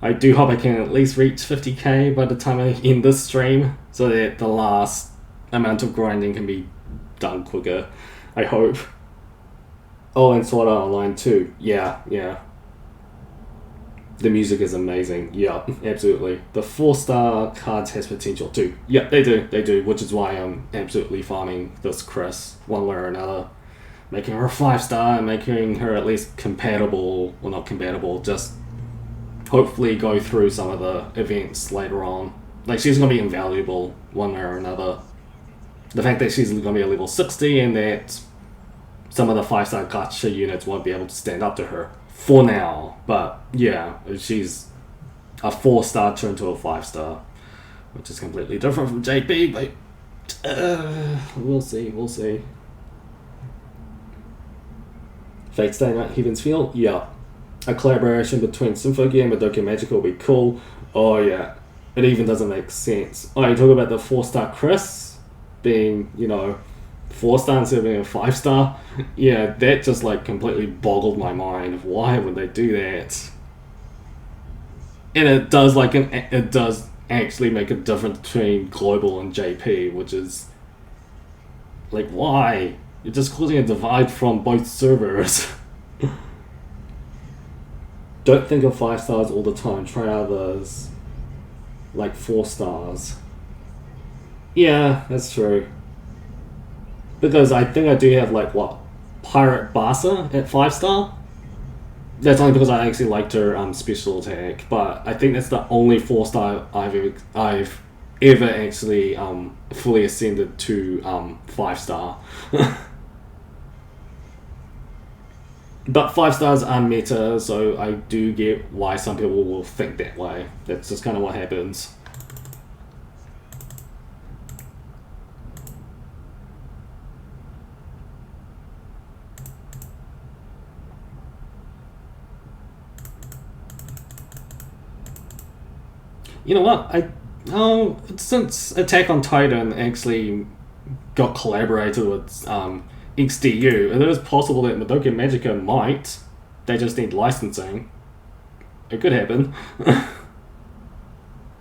[SPEAKER 1] I do hope I can at least reach 50k by the time I end this stream, so that the last amount of grinding can be done quicker, I hope. Oh, and Sword Art Online too. Yeah. The music is amazing. Yeah, absolutely. The 4-star cards has potential too. Yeah, they do, which is why I'm absolutely farming this Chris one way or another. Making her a 5-star and making her at least compatible, well not compatible, just hopefully go through some of the events later on. Like, she's going to be invaluable one way or another. The fact that she's going to be a level 60 and that some of the 5-star gacha units won't be able to stand up to her for now. But yeah, she's a 4-star turned to a 5-star, which is completely different from JP, but we'll see. Fate Stay Night Heaven's Field? Yeah. A collaboration between Symphogia and Madoka Magica will be cool. Oh yeah. It even doesn't make sense. Oh, you talk about the 4-star Chris being, 4-star instead of being a 5-star? Yeah, that just like completely boggled my mind. Why would they do that? And it does actually make a difference between Global and JP, which is like, why? You're just causing a divide from both servers. Don't think of 5 stars all the time. Try others like 4 stars. Yeah, that's true. Because I think I do have like Pirate Basa at 5-star. That's only because I actually liked her special attack, but I think that's the only 4-star I've ever actually fully ascended to 5-star. But 5 stars are meta, so I do get why some people will think that way. That's just kind of what happens. You know what? Since Attack on Titan actually got collaborated with XDU. It is possible that Madoka Magica might. They just need licensing. It could happen.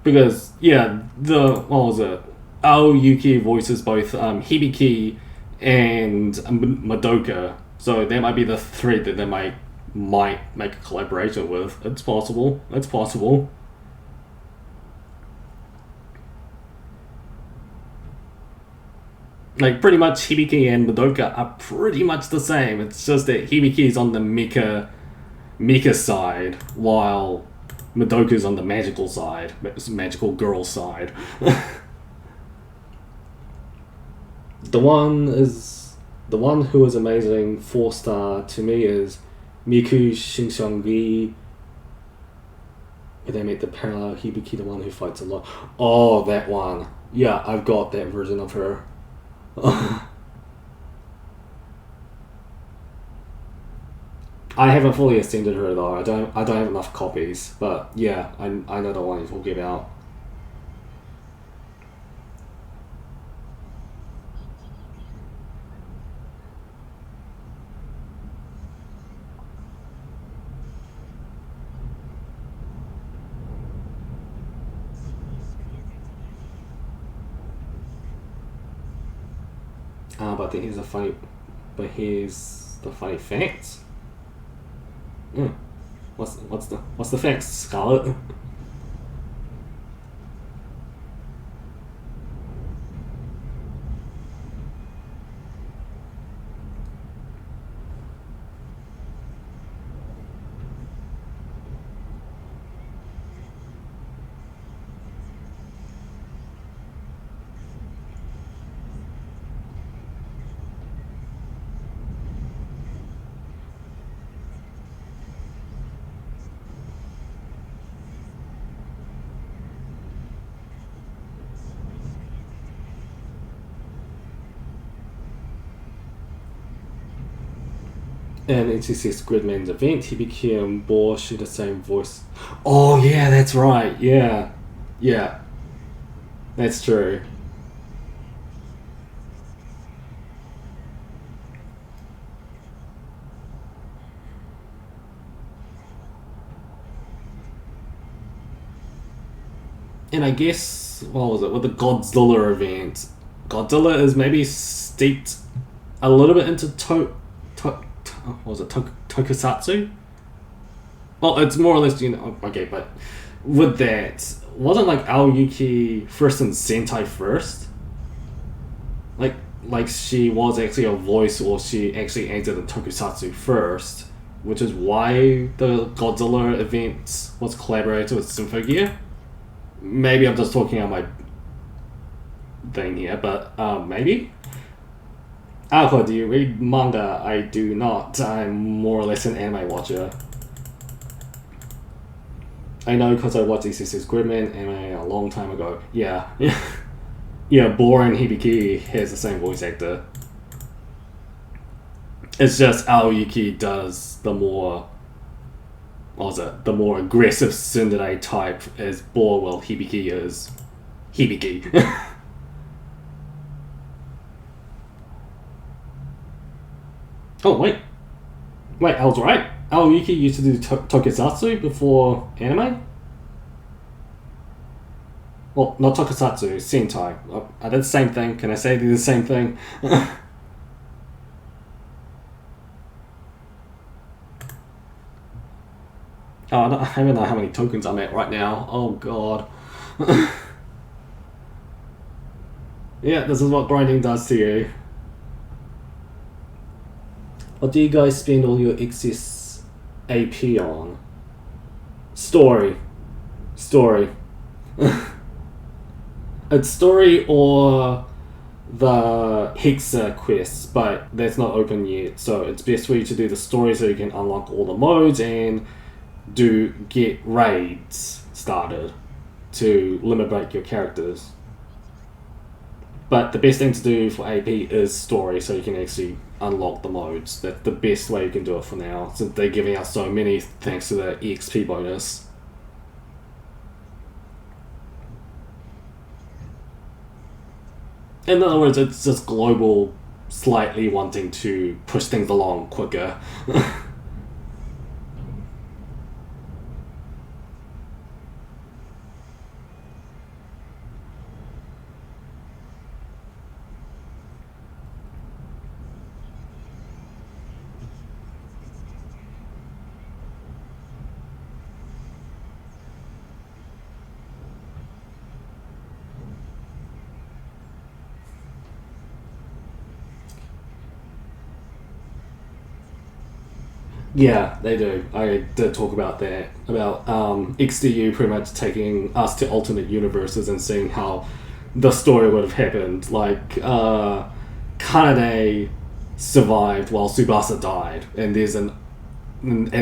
[SPEAKER 1] Because, yeah, what was it? Aoyuki voices both Hibiki and Madoka. So that might be the thread that they might make a collaboration with. It's possible. It's possible. Like, pretty much Hibiki and Madoka are pretty much the same. It's just that Hibiki is on the mecha side, while Madoka's on the magical side, magical girl side. The one who is amazing 4-star to me is Miku Shinshangi. Where they make the parallel Hibiki, the one who fights a lot. Oh, that one. Yeah, I've got that version of her. I haven't fully extended her though. I don't have enough copies, but yeah, I know the one you're talking about. But here's the funny facts. What's the facts, Scarlet? And in 66 Gridman's event, he became Bosch in the same voice. Oh yeah, that's right. Yeah, that's true. And I guess, what was it, with the Godzilla event, Godzilla is maybe steeped a little bit into tokusatsu? Well, it's more or less, okay, but with that, wasn't like Aoyuki first in Sentai first? Like she was actually a voice, or she actually entered the tokusatsu first, which is why the Godzilla event was collaborated with Symphogear? Maybe I'm just talking on my thing here, but maybe? Alpha, do you read manga? I do not. I'm more or less an anime watcher. I know because I watched ECC's Gridman anime a long time ago. Yeah. Yeah, Boren Hibiki has the same voice actor. It's just Aoyuki does the more... What was it? The more aggressive tsundere type as Borwell Hibiki is. Hibiki. Oh, wait, I was right. Aoyuki used to do tokusatsu before anime? Well, not tokusatsu, Sentai. Are they the same thing? Can I say they're the same thing? Oh, I don't even know how many tokens I'm at right now. Oh, God. Yeah, this is what grinding does to you. What do you guys spend all your excess AP on? Story. It's story or the Hexa quests, but that's not open yet, so it's best for you to do the story so you can unlock all the modes and get raids started to limit break your characters. But the best thing to do for AP is story, so you can actually unlock the modes. That's the best way you can do it for now, since they're giving us so many thanks to the EXP bonus. In other words, it's just global slightly wanting to push things along quicker. Yeah, they do. I did talk about that. About XDU pretty much taking us to alternate universes and seeing how the story would have happened. Like, Kanade survived while Tsubasa died, and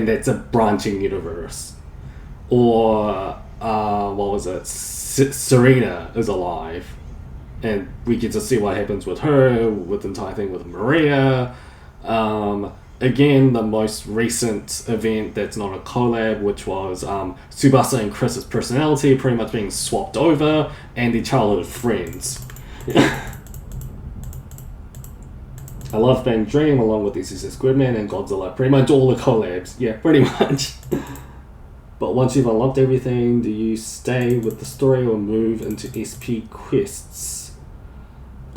[SPEAKER 1] that's a branching universe. Or, what was it? Serena is alive, and we get to see what happens with her, with the entire thing with Maria. Again, the most recent event that's not a collab, which was Tsubasa and Chris's personality pretty much being swapped over, and their childhood friends. I love Bang Dream along with SSS Squidman and Godzilla. Pretty much all the collabs. Yeah, pretty much. But once you've unlocked everything, do you stay with the story or move into SP quests?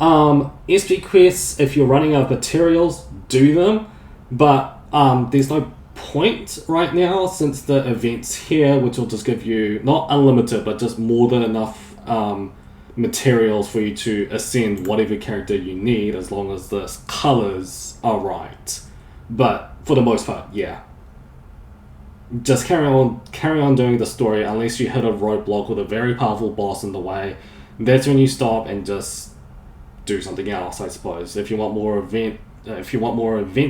[SPEAKER 1] SP quests, if you're running out of materials, do them. But there's no point right now since the event's here, which will just give you, not unlimited, but just more than enough materials for you to ascend whatever character you need as long as the colors are right. But for the most part, yeah. Just carry on doing the story unless you hit a roadblock with a very powerful boss in the way. That's when you stop and just do something else, I suppose. If you want more event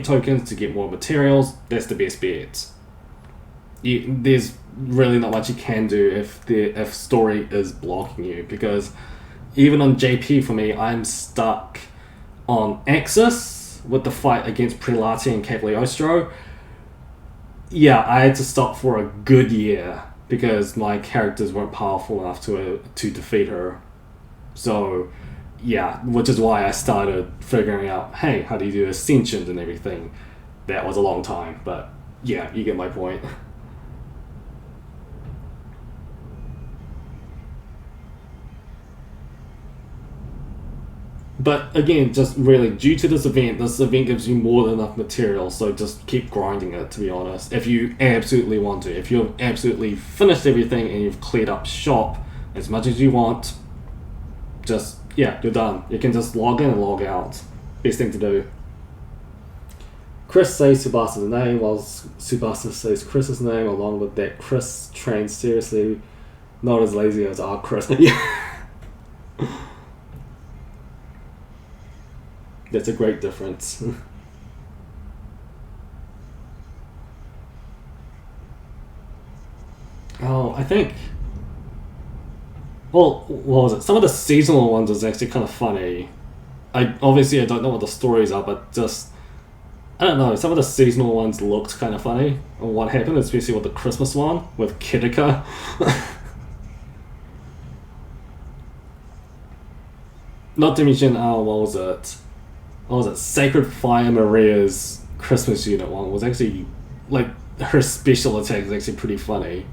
[SPEAKER 1] tokens to get more materials, that's the best bet. There's really not much you can do if story is blocking you, because even on JP for me, I'm stuck on Axis with the fight against Prelati and Cagliostro. Yeah, I had to stop for a good year because my characters weren't powerful enough to defeat her. So yeah, which is why I started figuring out, hey, how do you do ascensions and everything. That was a long time, but yeah, you get my point. But again, just really, due to this event gives you more than enough material, so just keep grinding it, to be honest, if you absolutely want to. If you've absolutely finished everything and you've cleared up shop as much as you want, just, yeah, you're done. You can just log in and log out. Best thing to do. Chris says Tsubasa's name, while Tsubasa says Chris's name. Along with that, Chris trains seriously, not as lazy as our Chris. That's a great difference. Oh, I think... Well, what was it? Some of the seasonal ones is actually kind of funny. I don't know what the stories are, but just... I don't know, some of the seasonal ones looked kind of funny. And what happened, especially with the Christmas one, with Kitika. Not to mention, what was it? Sacred Fire Maria's Christmas unit one was actually, like, her special attack is actually pretty funny.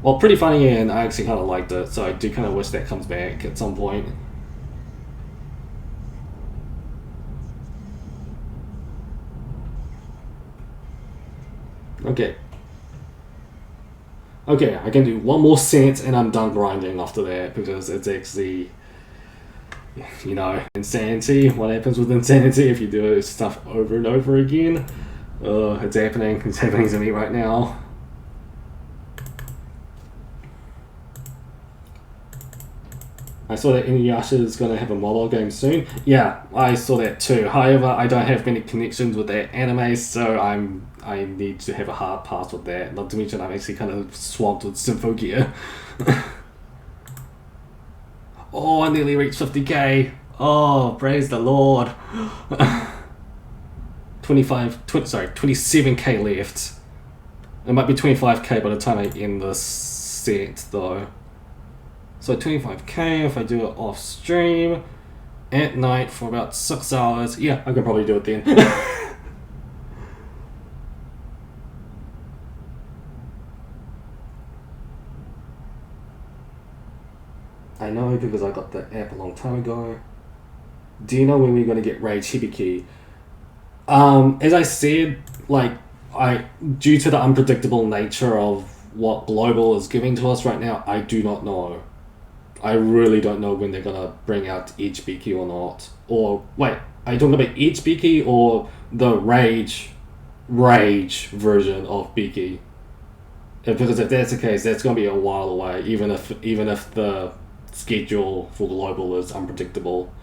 [SPEAKER 1] Well, pretty funny, and I actually kind of liked it, so I do kind of wish that comes back at some point. Okay. Okay, I can do one more set and I'm done grinding after that, because it's actually... You know, insanity. What happens with insanity if you do stuff over and over again? It's happening. It's happening to me right now. I saw that Inuyasha is going to have a mobile game soon. Yeah, I saw that too. However, I don't have many connections with that anime, so I need to have a hard pass with that. Not to mention I'm actually kind of swamped with Symphogear. Oh, I nearly reached 50k. Oh, praise the Lord. 27k left. It might be 25k by the time I end this set, though. So 25k if I do it off stream at night for about 6 hours. Yeah, I can probably do it then. I know because I got the app a long time ago. Do you know when we're gonna get Rage Hibiki? As I said, like due to the unpredictable nature of what Global is giving to us right now, I do not know. I really don't know when they're gonna bring out each Biki or not. Or wait, are you talking about each Biki or the Rage version of Biki? Because if that's the case, that's gonna be a while away. Even if the schedule for Global is unpredictable.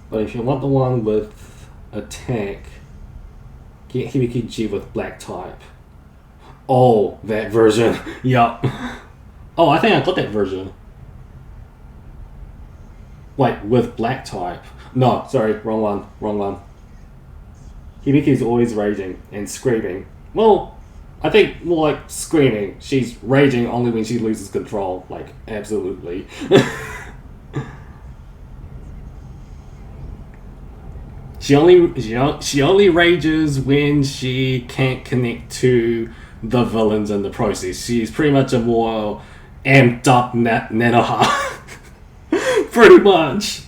[SPEAKER 1] But if you want the one with attack, get Hibiki G with black type. Oh, that version. Yup. Oh, I think I got that version. Wait, with black type. No, sorry, wrong one. Hibiki's always raging and screaming. Well, I think more like screaming. She's raging only when she loses control. Like, absolutely. She only rages when she can't connect to the villains in the process. She's pretty much a more amped up Nanoha. Pretty much.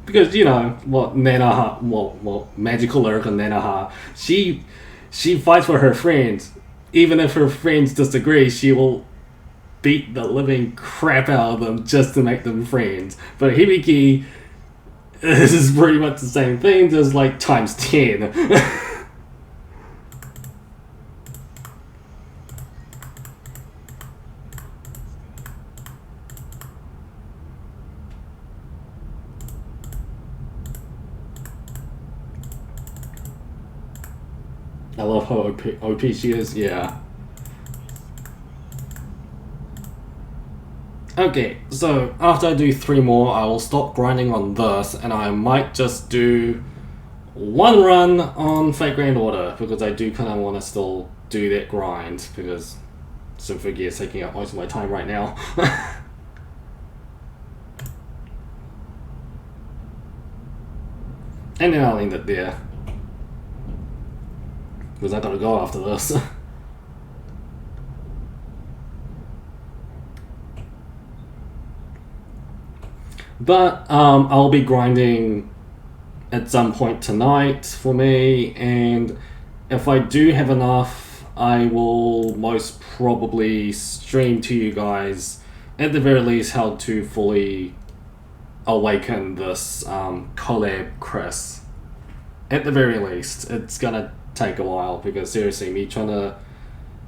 [SPEAKER 1] Because you know what Nanoha, what magical lyrical Nanoha, she fights for her friends. Even if her friends disagree, she will beat the living crap out of them just to make them friends. But Hibiki is pretty much the same thing, just like times 10. I love how OP she is, yeah. Okay, so after I do 3 more, I will stop grinding on this, and I might just do 1 run on Fate Grand Order, because I do kind of want to still do that grind, because Symphogear is taking up most of my time right now. And then I'll end it there, because I gotta go after this. But I'll be grinding at some point tonight for me, and if I do have enough, I will most probably stream to you guys at the very least how to fully awaken this collab Chris. At the very least, it's gonna take a while, because seriously, me trying to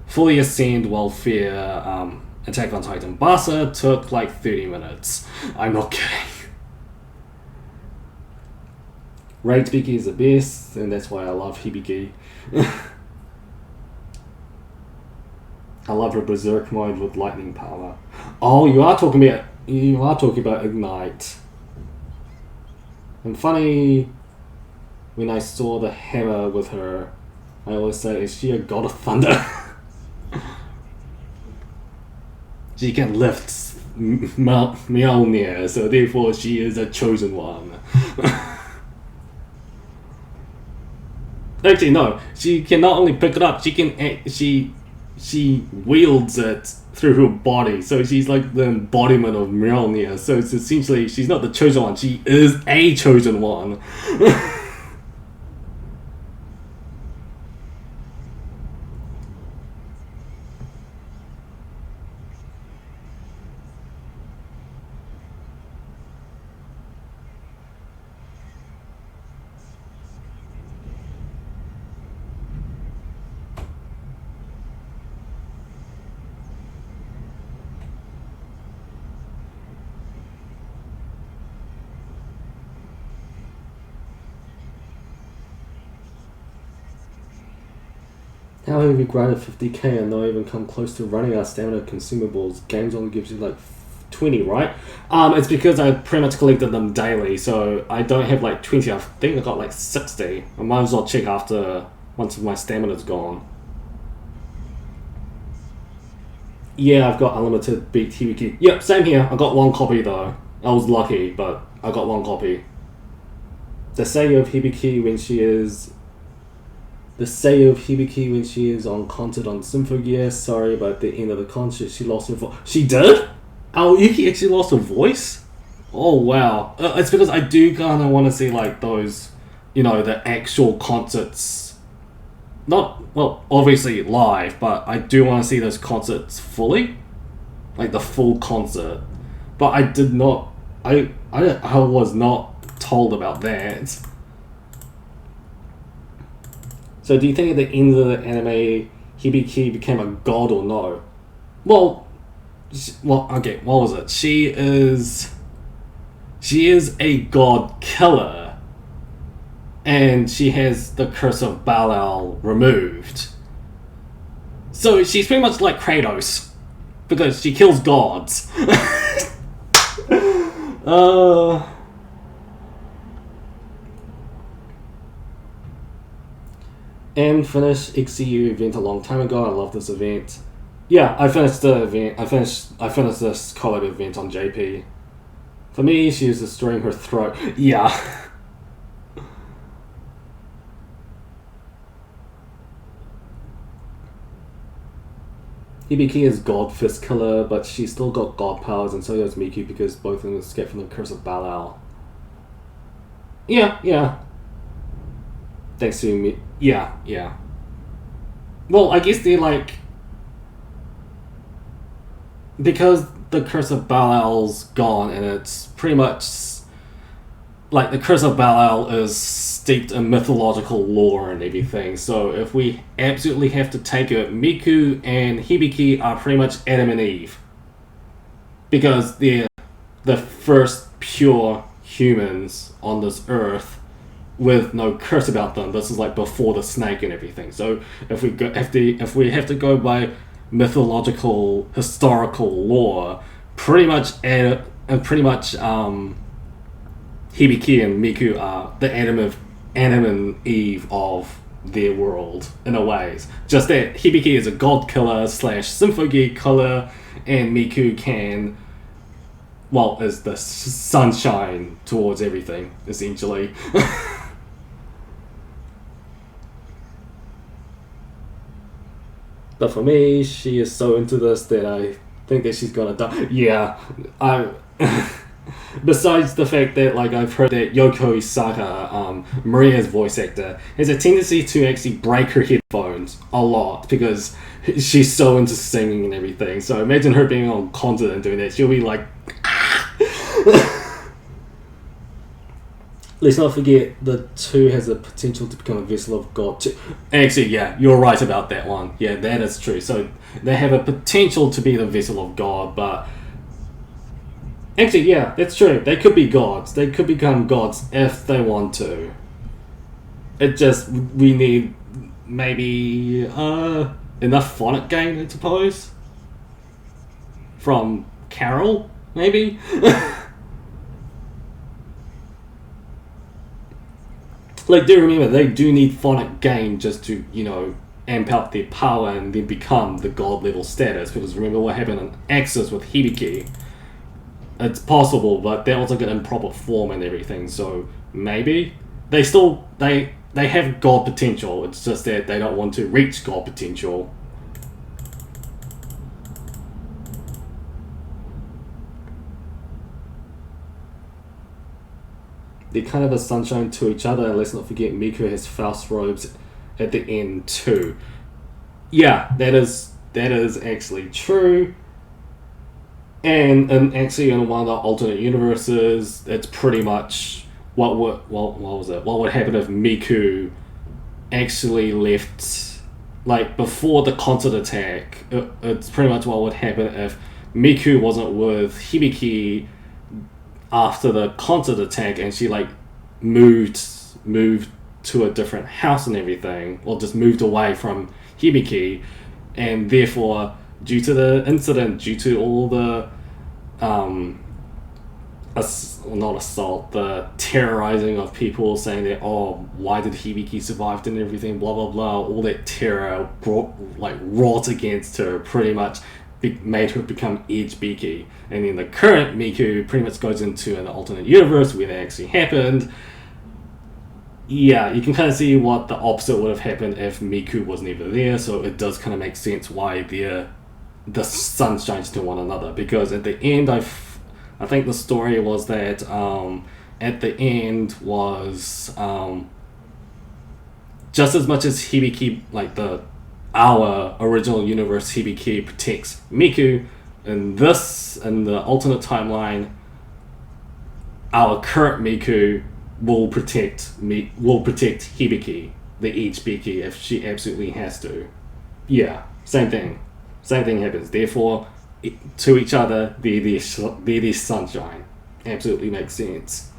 [SPEAKER 1] fully ascend Welfare Attack on Titan Basa took like 30 minutes. I'm not kidding. Rage Biki is the best, and that's why I love Hibiki. I love her berserk mode with lightning power. Oh, you are talking about Ignite. And funny, when I saw the hammer with her, I always say, is she a god of thunder? She can lift Mjolnir, so therefore she is a chosen one. Actually, no. She can not only pick it up, she wields it through her body. So she's like the embodiment of Mjolnir. So it's essentially, she's not the chosen one. She is a chosen one. How have we grinded 50k and not even come close to running our stamina consumables? Games only gives you like 20, right? It's because I pretty much collected them daily, so I don't have like 20. I think I got like 60. I might as well check after once my stamina's gone. Yeah, I've got unlimited beat Hibiki. Yep, same here. I got one copy though. I was lucky, but I got one copy. The Seiyu of Hibiki when she is on concert on Symphogear. Sorry, but at the end of the concert, she lost her voice. She did? Aoyuki actually lost her voice? Oh, wow. It's because I do kind of want to see, like, those, you know, the actual concerts. Not, well, obviously live, but I do want to see those concerts fully. Like, the full concert. But I did not... I was not told about that. So do you think at the end of the anime, Hibiki became a god or no? Well, okay, what was it? She is a god killer, and she has the curse of Belial removed. So she's pretty much like Kratos, because she kills gods. And finished XDU event a long time ago. I love this event. Yeah, I finished the event. I finished this collab event on JP. For me, she was destroying her throat. Yeah. Hibiki is God Fist Killer, but she's still got God powers, and so does Miku because both of them escaped from the curse of Belial. Yeah. Thanks to me. Yeah. Well, I guess they're like... Because the curse of Belial's gone, and it's pretty much... Like, the curse of Belial is steeped in mythological lore and everything, so if we absolutely have to take it, Miku and Hibiki are pretty much Adam and Eve. Because they're the first pure humans on this earth with no curse about them. This is like before the snake and everything. So if we have to go by mythological historical lore, pretty much Hibiki and Miku are the Adam and Eve of their world in a way. Just that Hibiki is a god killer / Symphogear killer, and Miku is the sunshine towards everything, essentially. But for me, she is so into this that I think that she's gonna die. Yeah, besides the fact that, like, I've heard that Yoko Isaka, Maria's voice actor, has a tendency to actually break her headphones a lot because she's so into singing and everything. So imagine her being on concert and doing that. She'll be like... Let's not forget, the 2 has the potential to become a vessel of God too. Actually, yeah, you're right about that one. Yeah, that is true. So they have a potential to be the vessel of God, but... Actually, yeah, that's true. They could be gods. They could become gods if they want to. It just... we need maybe enough phonic gain, I suppose. From Carol, maybe? Like, do remember, they do need phonic gain just to, you know, amp up their power and then become the god level status. Because remember what happened in Axis with Hibiki. It's possible, but that was like an improper form and everything, so maybe. They have god potential, it's just that they don't want to reach god potential. They're kind of a sunshine to each other, and let's not forget Miku has Faust robes at the end too. Yeah, that is actually true. And actually in one of the alternate universes, it's pretty much what would happen if Miku actually left, like, before the concert attack. It's pretty much what would happen if Miku wasn't with Hibiki after the concert attack, and she like moved to a different house and everything, or just moved away from Hibiki, and therefore, due to the incident, due to all the not assault, the terrorizing of people saying that, oh, why did Hibiki survive and everything, blah blah blah, all that terror wrought against her pretty much made her become Edge Biki. And then the current Miku pretty much goes into an alternate universe where that actually happened. Yeah, you can kind of see what the opposite would have happened if Miku was never there, so it does kind of make sense why the suns shines to one another, because at the end I think the story was that at the end was just as much as Hibiki, like our original universe, Hibiki protects Miku, in the alternate timeline, our current Miku will protect Hibiki, the Edge Biki, if she absolutely has to. Yeah, same thing happens. Therefore, to each other, they're the sunshine. Absolutely makes sense.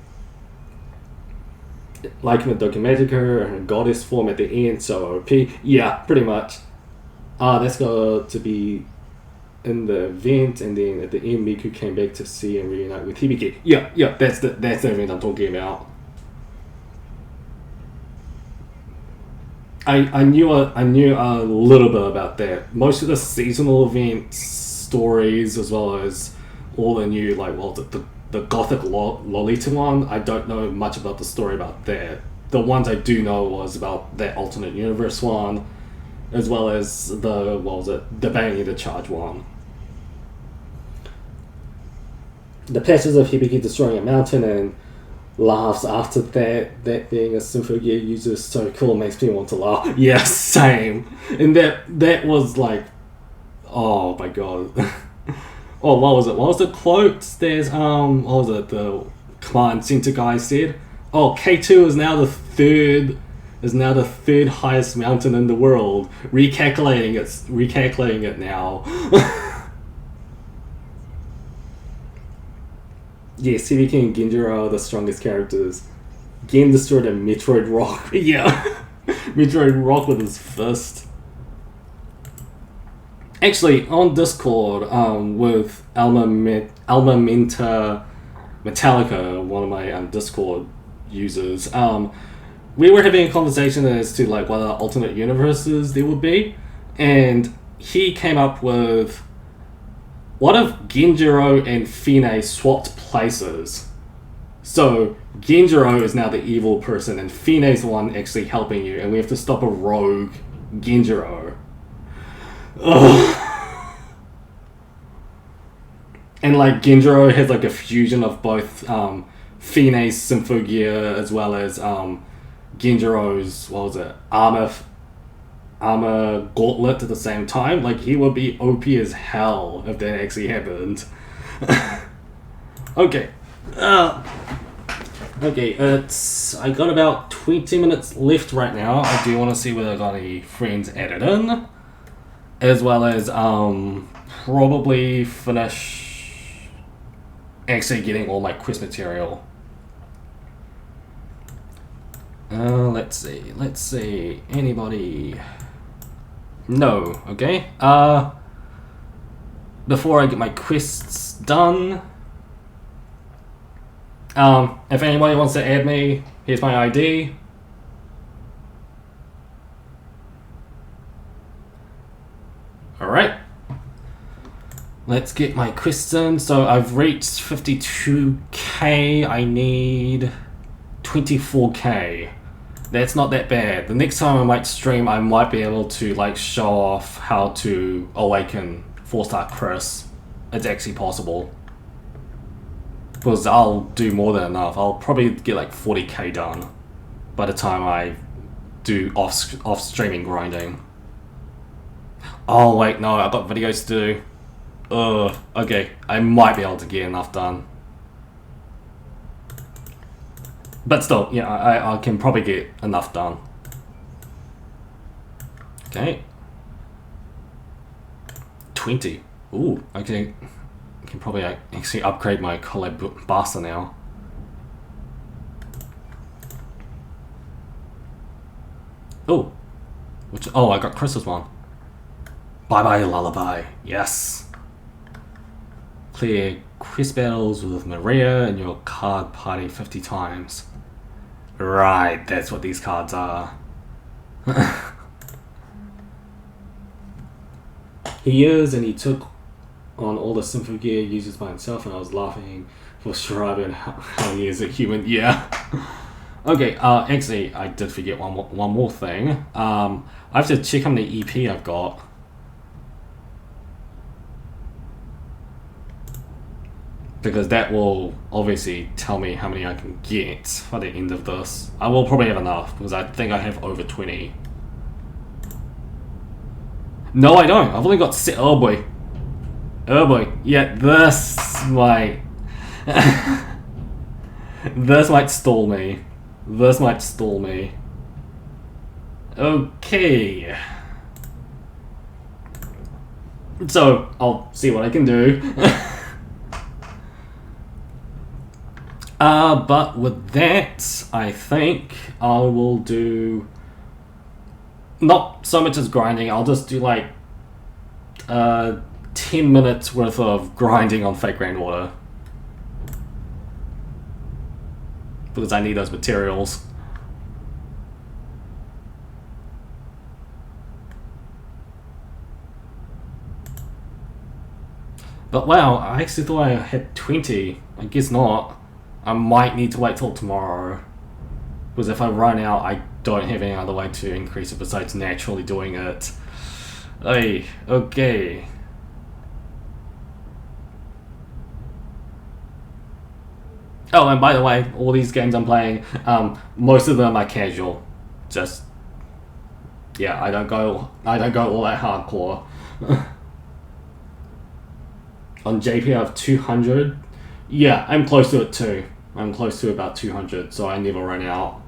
[SPEAKER 1] Like in the Documatica, her goddess form at the end, so OP. Yeah, pretty much. That's got to be in the event, and then at the end, Miku came back to see and reunite with Hibiki. Yeah, that's the event I'm talking about. I knew a little bit about that. Most of the seasonal events, stories, as well as all the new, the Gothic Lolita one, I don't know much about the story about that. The ones I do know was about that alternate universe one, as well as the Banging the Charge one. The patches of Hibiki destroying a mountain and laughs after that being a Symphogear user is so cool, makes me want to laugh. Yeah, same. And that was like, oh my god. Oh, what was it? What was the quote? There's what was it? The command center guy said, "Oh, K2 is now the third highest mountain in the world." Recalculating it now. Yeah, Hibiki and Genjiro are the strongest characters. Gen destroyed a Metroid Rock. Yeah, Metroid Rock with his fist. Actually, on Discord, with Alma Menta Metallica, one of my Discord users, we were having a conversation as to what other alternate universes there would be, and he came up with, what if Genjiro and Fine swapped places? So Genjiro is now the evil person, and Fine's the one actually helping you, and we have to stop a rogue Genjiro. Ugh. And Genjiro has a fusion of both Fine's Symphogear as well as Genjiro's armor gauntlet at the same time. He would be OP as hell if that actually happened. Okay. I got about 20 minutes left right now. I do want to see whether I got any friends added in, as well as probably finish actually getting all my quest material. Let's see. Anybody? No. Okay. Before I get my quests done, if anybody wants to add me, here's my ID. Alright. Let's get my quests in. So I've reached 52k. I need 24k. That's not that bad. The next time I might stream, I might be able to show off how to awaken 4-star Chris. It's actually possible. Because I'll do more than enough. I'll probably get 40k done by the time I do off streaming grinding. Oh wait, no, I've got videos to do. Okay, I might be able to get enough done. But still, yeah, I can probably get enough done. Okay. 20. Ooh, okay. I can probably actually upgrade my collab Basta now. Oh. I got Chris's one. Bye bye lullaby. Yes. Clear quest battles with Maria and your card party 50 times. Right, that's what these cards are. He is, and he took on all the Sympho gear uses by himself, and I was laughing for Shirabi and how he is a human. Yeah. Okay, actually, I did forget one more thing. I have to check how many EP I've got. Because that will obviously tell me how many I can get by the end of this. I will probably have enough, because I think I have over 20. No, I don't. I've only got oh boy. Oh boy. Yeah, this might... this might stall me. This might stall me. Okay. So, I'll see what I can do. But with that, I think I will do... not so much as grinding, I'll just do like 10 minutes worth of grinding on fake rainwater. Because I need those materials. But wow, I actually thought I had 20. I guess not. I might need to wait till tomorrow. Because if I run out, I don't have any other way to increase it besides naturally doing it. Hey, okay. Oh, and by the way, all these games I'm playing, most of them are casual. Just, yeah, I don't go all that hardcore. On JP I have 200. Yeah, I'm close to it too. I'm close to about 200, so I never run out.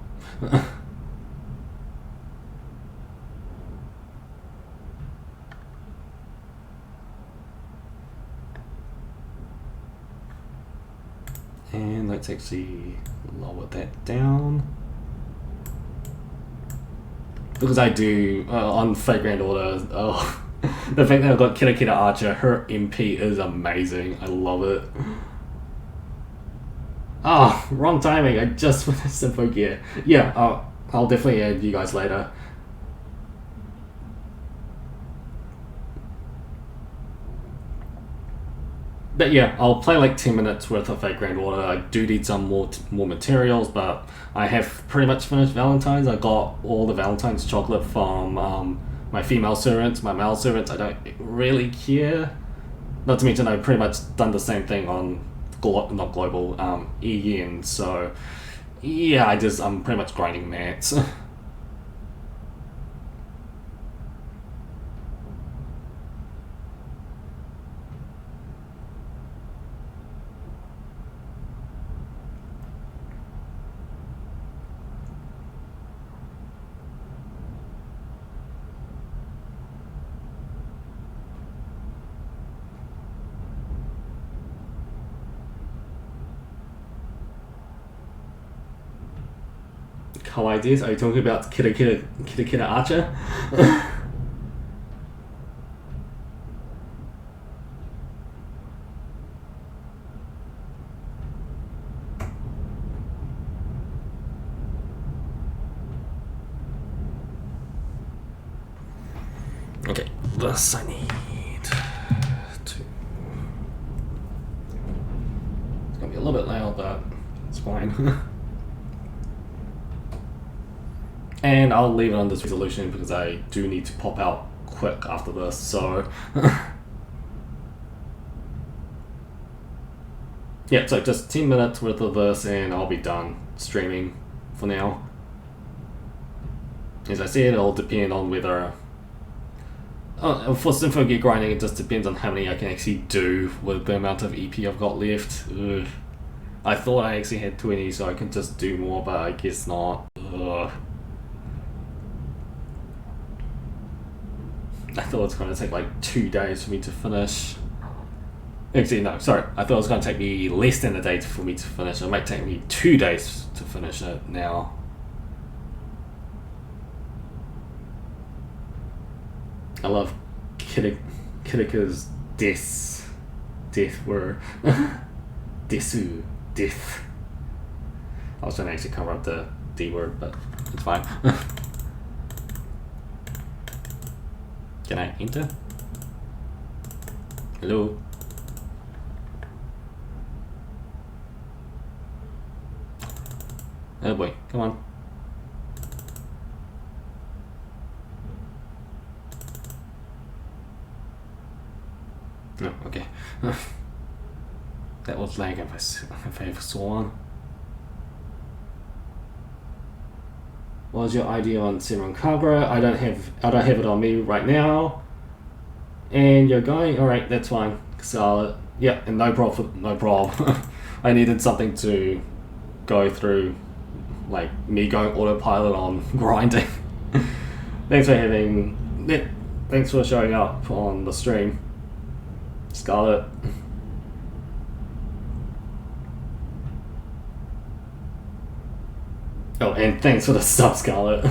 [SPEAKER 1] And let's actually lower that down. Because I do, on Flagrant Order, oh, the fact that I've got Kita Archer, her MP is amazing. I love it. Oh, wrong timing. I just finished Sympho gear. Yeah, I'll definitely add you guys later. But yeah, I'll play like 10 minutes worth of Fake Grand Order. I do need some more materials, but I have pretty much finished Valentine's. I got all the Valentine's chocolate from my female servants. My male servants, I don't really care. Not to mention I've pretty much done the same thing on not global, EN, so yeah, I'm pretty much grinding mats. How ideas? Are you talking about Kita Archer? Okay, this I need to... It's gonna be a little bit loud, but it's fine. And I'll leave it on this resolution because I do need to pop out quick after this, so... yeah, so just 10 minutes worth of this and I'll be done streaming for now. As I said, it'll depend on whether... for Sympho gear grinding, it just depends on how many I can actually do with the amount of EP I've got left. Ugh. I thought I actually had 20, so I can just do more, but I guess not. Ugh. I thought it was going to take like 2 days for me to finish. Actually, no, sorry. I thought it was going to take me less than a day for me to finish. It might take me 2 days to finish it now. I love Kidika's death were desu, death. I was trying to actually cover up the D word, but it's fine. Can I enter? Hello? Oh boy, come on. No, okay. That was lag if I ever saw one. What was your idea on Simon Cabra? I don't have it on me right now. And you're going? Alright, that's fine. Scarlet. Yeah, and no problem. I needed something to go through, like me going autopilot on grinding. Thanks for showing up on the stream, Scarlet. Oh, and thanks for the stuff, Scarlet.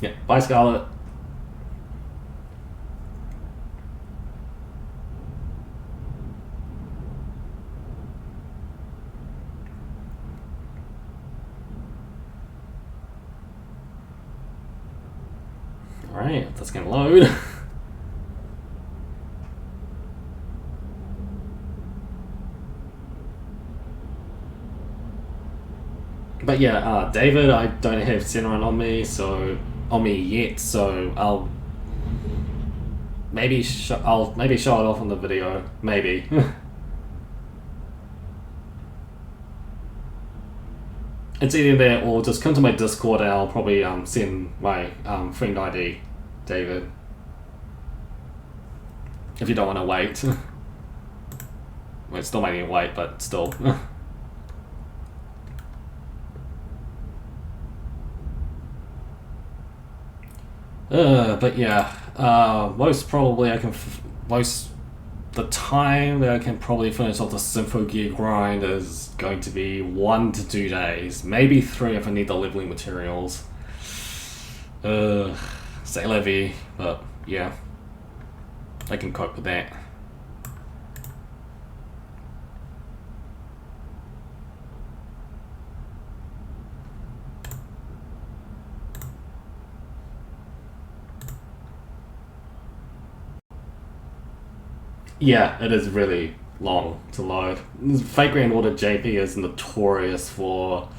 [SPEAKER 1] Yeah, bye, Scarlet. Alright, that's gonna load. But yeah, David, I don't have Cinnamon on me yet, so I'll maybe show it off on the video, maybe. It's either that or just come to my Discord and I'll probably send my friend ID, David. If you don't want to wait. Well, it's still making you wait, but still. But yeah, most the time that I can probably finish off the Sympho Gear grind is going to be 1 to 2 days, maybe 3 if I need the leveling materials. C'est la vie, but yeah, I can cope with that. Yeah, it is really long to load. Fake Grand Order JP is notorious for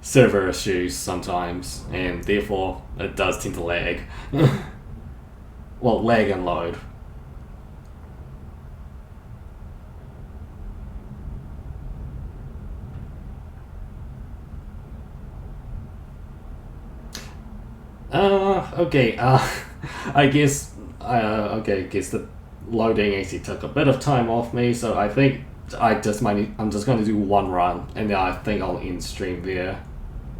[SPEAKER 1] server issues sometimes, and therefore it does tend to lag. Well, lag and load. Okay, I guess the loading actually took a bit of time off me, so I think I'm just going to do one run, and then I think I'll end stream there,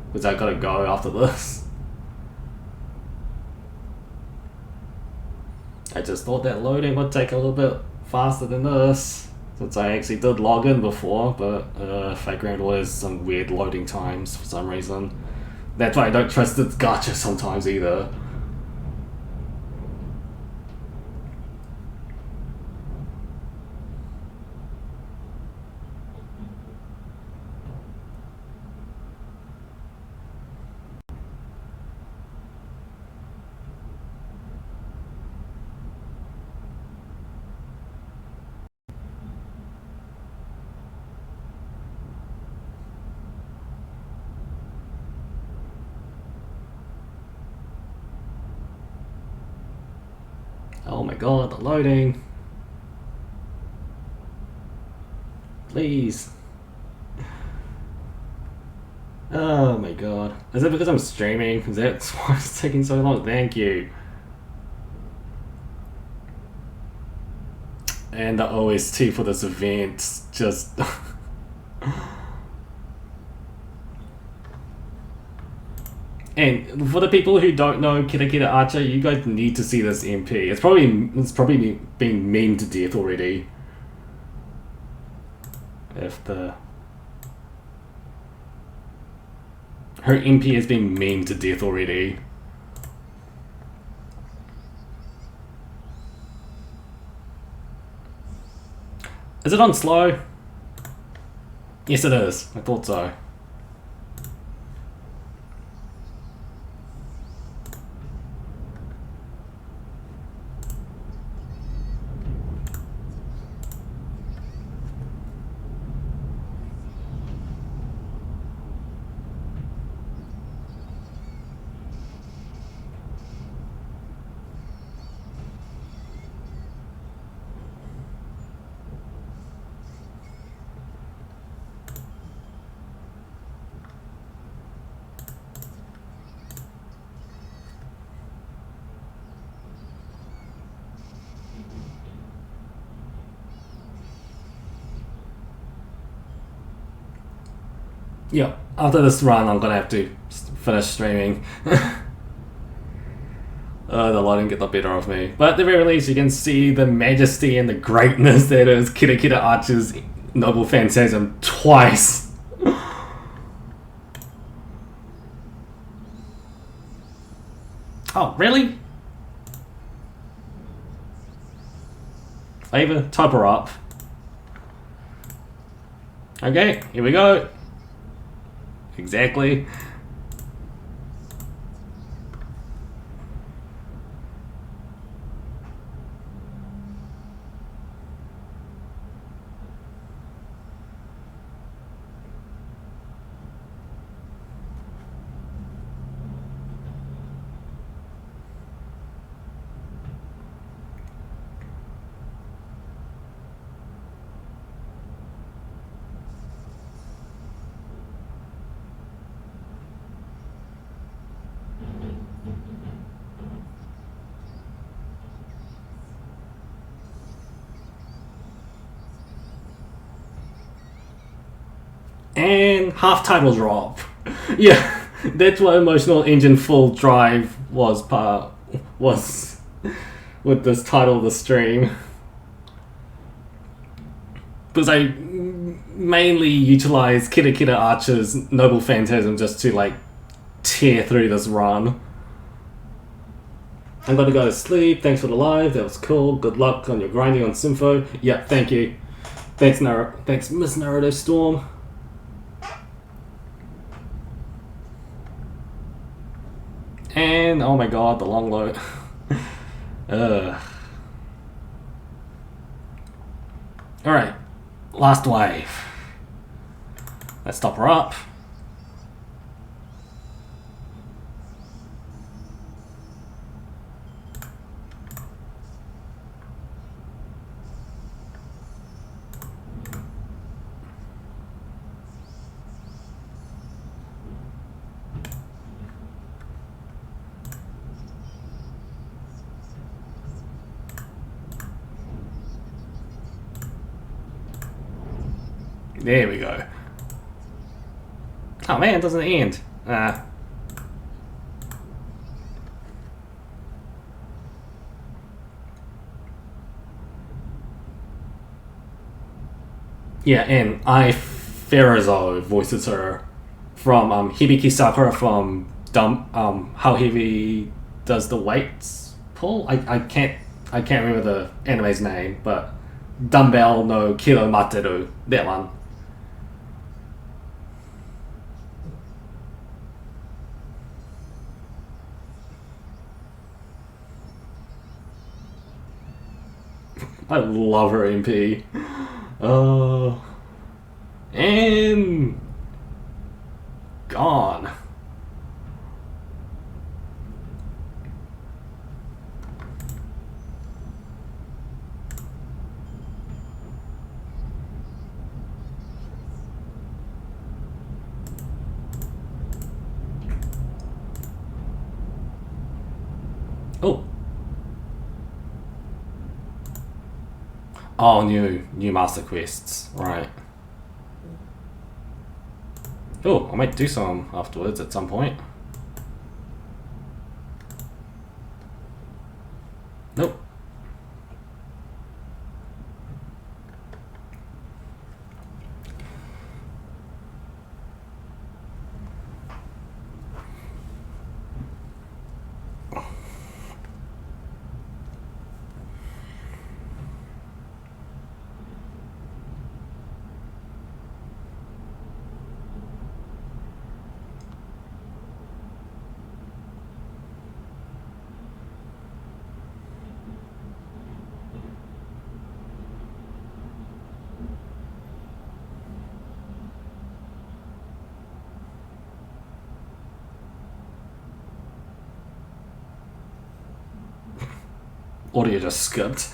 [SPEAKER 1] because I gotta go after this. I just thought that loading would take a little bit faster than this, since I actually did log in before, but Fake Grand Order has some weird loading times for some reason. That's why I don't trust its gacha sometimes either. Oh my god, the loading. Please. Oh my god. Is it because I'm streaming? Is that why it's taking so long? Thank you. And the OST for this event just... And for the people who don't know Kira Kira Archer, you guys need to see this MP. It's probably been memed to death already. If the her MP has been memed to death already. Is it on slow? Yes, it is. I thought so. Yep, after this run I'm gonna have to finish streaming. The lighting get the better of me. But at the very least you can see the majesty and the greatness that is Kira Kira Archer's Noble Phantasm twice. Oh, really? Ava, type her up. Okay, here we go. Exactly. And half title drop. Yeah, that's what Emotional Engine Full Drive was with this title of the stream. Because I mainly utilize Kira Kira Archer's Noble Phantasm just to like tear through this run. I'm gonna go to sleep. Thanks for the live. That was cool. Good luck on your grinding on Sympho. Yeah, thank you. Thanks, Thanks, Miss Naruto Storm. And oh my god, the long load. Alright, last wave. Let's stop her up. There we go. Oh man, it doesn't end. Yeah, and Farazo voices her from Hibiki Sakura from How Heavy Does the Weights Pull? I can't remember the anime's name, but Dumbbell no Kilo Materu, that one. I love her MP. And gone. Oh. Oh, new master quests, right. Oh, I might do some afterwards at some point. Nope. Audio just skipped.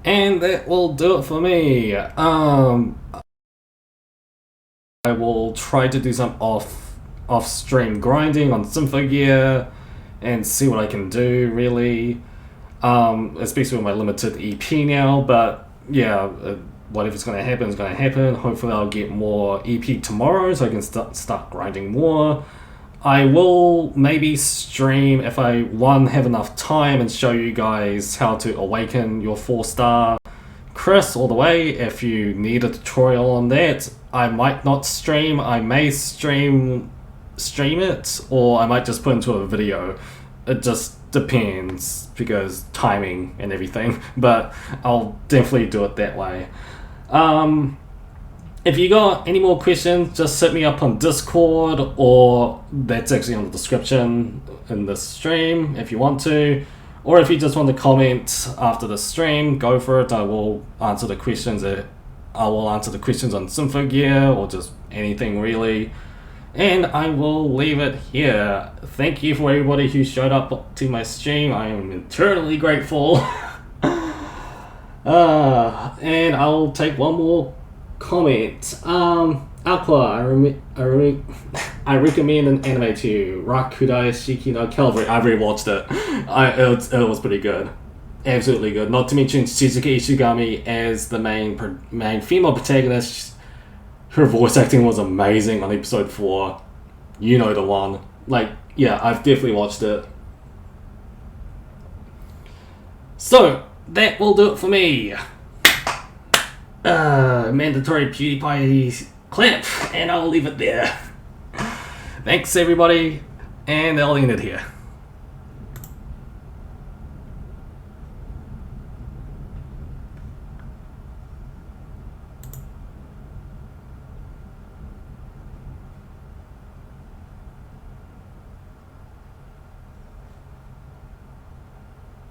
[SPEAKER 1] And that will do it for me. I will try to do some off stream grinding on Symphogear and see what I can do, really. Especially with my limited EP now, but yeah, whatever's going to happen is going to happen. Hopefully I'll get more EP tomorrow so I can start grinding more. I will maybe stream if I, one, have enough time and show you guys how to awaken your 4-star Chris all the way. If you need a tutorial on that, I might not stream. I may stream it, or I might just put into a video. It just depends because timing and everything, but I'll definitely do it that way. If you got any more questions, just hit me up on Discord, or that's actually on the description in this stream if you want to. Or if you just want to comment after the stream, go for it. I will answer the questions. I will answer the questions on Symphogear or just anything really. And I will leave it here. Thank you for everybody who showed up to my stream. I am eternally grateful. And I'll take one more comment. Aqua, I recommend an anime to you. Rakudai Shiki no Calvary. I rewatched it. It was pretty good. Absolutely good. Not to mention Shizuka Ishigami as the main female protagonist. Her voice acting was amazing on episode 4. You know the one. Like, yeah, I've definitely watched it. So, that will do it for me. Mandatory PewDiePie clap, and I'll leave it there. Thanks everybody, and I'll end it here.